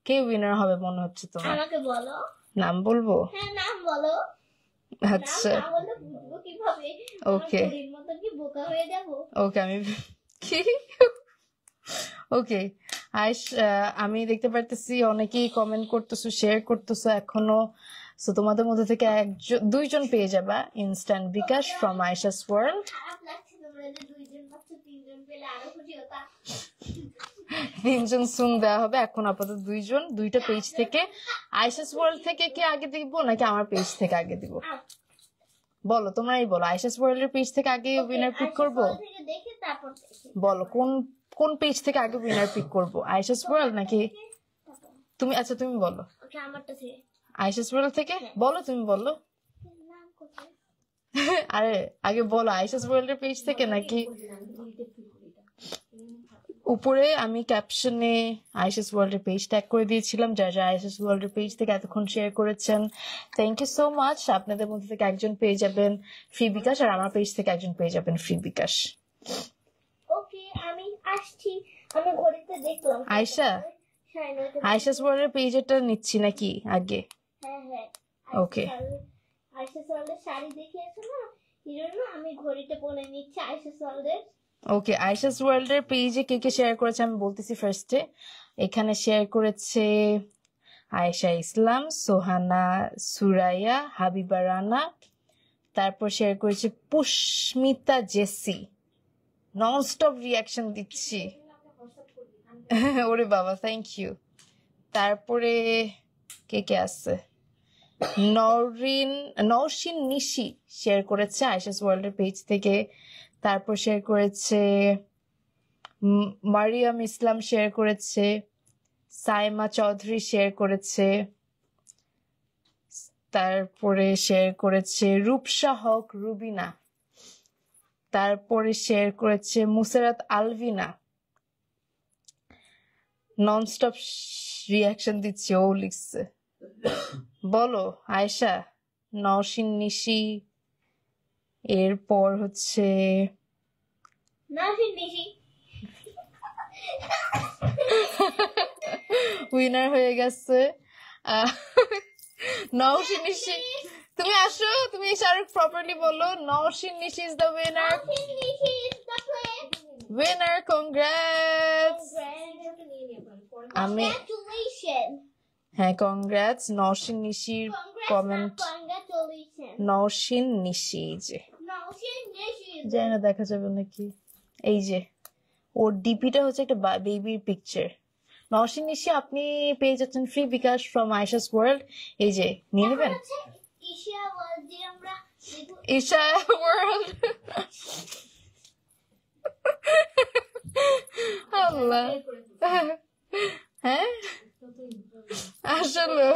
কে উইনার হবে মনে হচ্ছে তোমার? আমাকে বলো, নাম বলবো? হ্যাঁ নাম বলো। আচ্ছা নাম না বললে বুঝবো কিভাবে? ওকে আমার মতো কি বোকা হয়ে যাবো? ওকে, আমি কি ওকে আমি দেখতে পারতেছি অনেকেই কমেন্ট করতেছো, শেয়ার করতেছো এখনো। সো তোমাদের মধ্যে থেকে দুইজন পেয়ে যাবা instant bKash from Ayesha's world. খারাপ লাগছে তোমরা যে দুইজন মাত্র, তিনজন পেলে আরো খুশি হতাম। 3জন সুন দেওয়া হবে, এখন আপাতত 2জন। দুইটা পেজ থেকে। আয়েশাস ওয়ার্ল্ড থেকে কি আগে দিব নাকি আমার পেজ থেকে আগে দিব? বলো, তোমরাই বলো। আয়েশাস ওয়ার্ল্ড এর পেজ থেকে আগে উইনার পিক করবো? দেখে তারপর বলো কোন কোন পেজ থেকে আগে উইনার পিক করবো, আয়েশাস ওয়ার্ল্ড নাকি তুমি? আচ্ছা তুমি বলো। আমারটা থেকে। আয়েশাস ওয়ার্ল্ড থেকে বলো, তুমি বলো। আরে আগে বলো আয়েশাস ওয়ার্ল্ড এর পেজ থেকে নাকি উপরে আমি ক্যাপশনে আয়েশাস ওয়ার্ল্ড এর পেজ ট্যাগ করে দিয়েছিলাম। যারা আয়েশাস ওয়ার্ল্ড এর পেজ থেকে এতক্ষণ শেয়ার করেছেন, থ্যাংক ইউ সো মাচ। আপনাদের মধ্যে থেকে একজন পেয়ে যাবেন ফ্রি বিকাশ, আর আমার পেজ থেকে একজন পেয়ে যাবেন ফ্রি বিকাশ। ওকে, আমি আসছি। আমি ঘড়িতে দেখলাম আয়েশা, আয়েশাস ওয়ার্ল্ড এর পেজটা নিচ্ছি নাকি আগে? হ্যাঁ হ্যাঁ ওকে, আয়েশাস ওয়ার্ল্ডের শাড়ি দেখিয়েছো না, এই জন্য আমি ঘড়িতে পরে নিচ্ছি আয়েশাস ওয়ার্ল্ডের। ওকে, আয়েশাস ওয়ার্ল্ড এর পেজে কে কে শেয়ার করেছে আমি বলতেছি ফার্স্টে। এখানে শেয়ার করেছে আয়েশা ইসলাম, সোহানা, সুরাইয়া, হাবিবা রানা। তারপর শেয়ার করেছে পুষ্মিতা জেসি, নন স্টপ রিয়াকশন দিচ্ছি। ওরে বাবা, থ্যাংক ইউ। তারপরে কে কে আছে? নওশিন নিশি শেয়ার করেছে আয়েশাস ওয়ার্ল্ডের পেজ থেকে। তারপর শেয়ার করেছে মারিয়াম ইসলাম, শেয়ার করেছে সাইমা চৌধুরী, শেয়ার করেছে। তারপরে শেয়ার করেছে রূপসা হক রুবিনা। তারপরে শেয়ার করেছে মুসারাত আলভিনা। ননস্টপ রিয়াকশন দিচ্ছে, ও লিখছে। বলো আয়েশা। নওশিন নিশি, এরপর হচ্ছে উইনার হয়ে গেছে নওশিন নিশি। তুমি আসো, তুমি শাহরুখ প্রপারলি বলো। Naushin Nishi is the winner. Winner, congrats. আমি হ্যাঁ, কংগ্রাটস। নওশিন নিশির কমেন্ট, নওশিন নিশি, যে জানি না দেখা যাবে নাকি, এই যে ওর ডিপিটা হচ্ছে একটা বেবির পিকচার। নওশিন নিশি, আপনি পেয়ে যাচ্ছেন free bKash from Ayesha's world. এই যে নিয়ে নেবেন। ঈশা ওয়ার্ল্ড, আল্লাহ, হ্যাঁ আসলে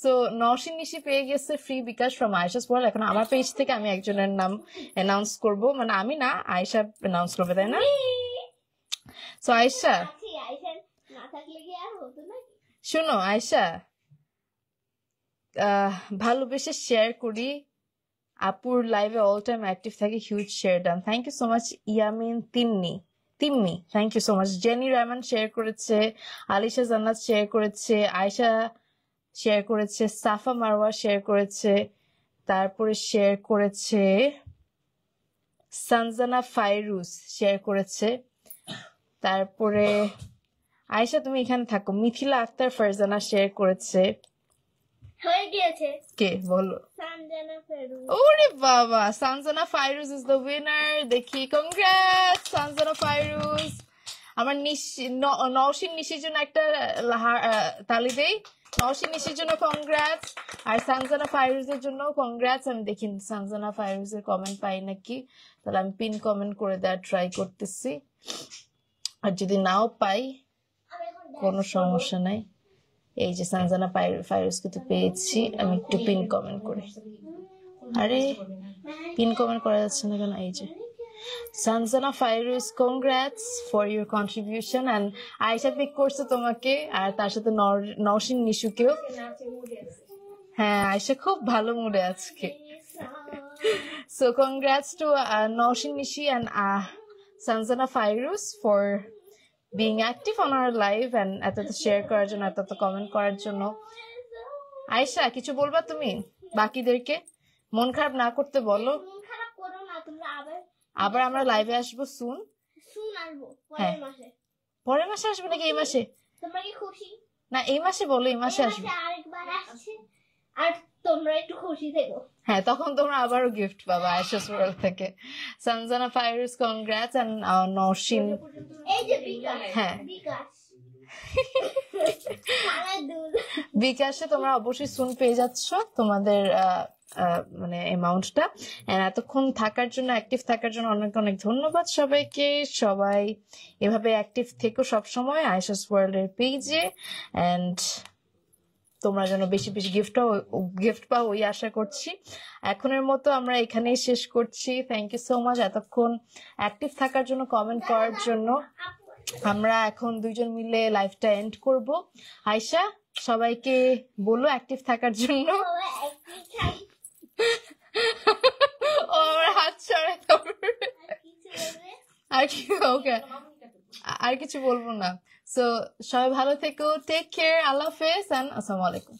সো নওশিন নিশি পেয়ে গেছে free bKash from Ayesha's world. এখন আমার পেজ থেকে আমি একজনের নাম অ্যানাউন্স করব, মানে আমি না, আয়েশা অ্যানাউন্স করবে, তাই না? সো আয়েশা, শোনো আয়েশা, ভালোবেসে শেয়ার করি, আপুর লাইভে অল টাইম অ্যাক্টিভ থাকে, huge share done. Thank you so much Yamin Timmi, thank you so much. Jenny Rahman share করেছে, আলিশা জান্নাত শেয়ার করেছে, আয়েশা শেয়ার করেছে, সাফা মারওয়া শেয়ার করেছে, তারপরে শেয়ার করেছে সানজানা ফাইরুজ শেয়ার করেছে। তারপরে আয়েশা তুমি এখানে থাকো, মিথিলা আক্তার ফারজানা শেয়ার করেছে। কে বলো? ওরে বাবা, Sanjana Fairuz is the winner. দেখি, কংগ্রাটস সানজানা ফাইরুজ। আমার নওশিন নিশির জন্য একটা তালি দেই। নওশিন নিশির জন্য কংগ্রাটস, আর সানজানা ফাইরুজের জন্য কংগ্রাটস। আমি দেখি সানজানা ফাইরুজের কমেন্ট পাই নাকি, তাহলে আমি পিন কমেন্ট করে দেওয়ার ট্রাই করতেছি, আর যদি নাও পাই কোনো সমস্যা নাই। এই যে সানজানা ফাইরুজ কিন্তু পেয়েছি, আমি একটু পিন কমেন্ট করি। আরে পিন কমেন্ট করা যাচ্ছে না কেন? এই যে Sanjana Fairuz, congrats for your contribution. And Ayesha pick করছে তোমাকে, আর তার সাথে নওশিন নিশুকেও। হ্যাঁ, আয়েশা খুব ভালো মুডে আজকে। So congrats to Naushin Nishi and Sanjana Fairuz for being active on our live and এত শেয়ার করার জন্য, এত কমেন্ট করার জন্য। আয়েশা, কিছু বলবা তুমি বাকিদেরকে? মন খারাপ না করতে বলো। আবার আমরা লাইভে আসবো সুন। হ্যাঁ, পরের মাসে আসবে নাকি এই মাসে? না, এই মাসে বলো, এই মাসে আসবে। আর তোমরা একটু খুশি থেকো। হ্যাঁ, তখন তোমরা আবারও গিফট পাবা আয়েশাস ওয়ার্ল্ড থেকে। সানজানা ফাইরুজ, কংগ্রাটস। এন্ড নওশিন, এই যে বিকাশ, হ্যাঁ বিকাশে তোমরা অবশ্যই সুন পেয়ে যাচ্ছ তোমাদের মানে অ্যামাউন্টটা। এতক্ষণ থাকার জন্য, অ্যাক্টিভ থাকার জন্য অনেক অনেক ধন্যবাদ সবাইকে। সবাই এভাবে অ্যাক্টিভ থেকো সবসময় আয়েশাস ওয়ার্ল্ড এর পেজে, এন্ড তোমরা যেন বেশি বেশি গিফট পাও ওই আশা করছি। এখনের মতো আমরা এখানেই শেষ করছি। থ্যাংক ইউ সো মাচ এতক্ষণ অ্যাক্টিভ থাকার জন্য, কমেন্ট করার জন্য। আমরা এখন দুইজন মিলে লাইভটা এন্ড করব। আয়েশা, সবাইকে বলো অ্যাক্টিভ থাকার জন্য। ও আমার হাত ছড়ে, আর কি, ওকে আর কিছু বলবো না। সো সবাই ভালো থেকো, টেক কেয়ার, আল্লাহ হাফেজ, এন্ড আসসালামু আলাইকুম।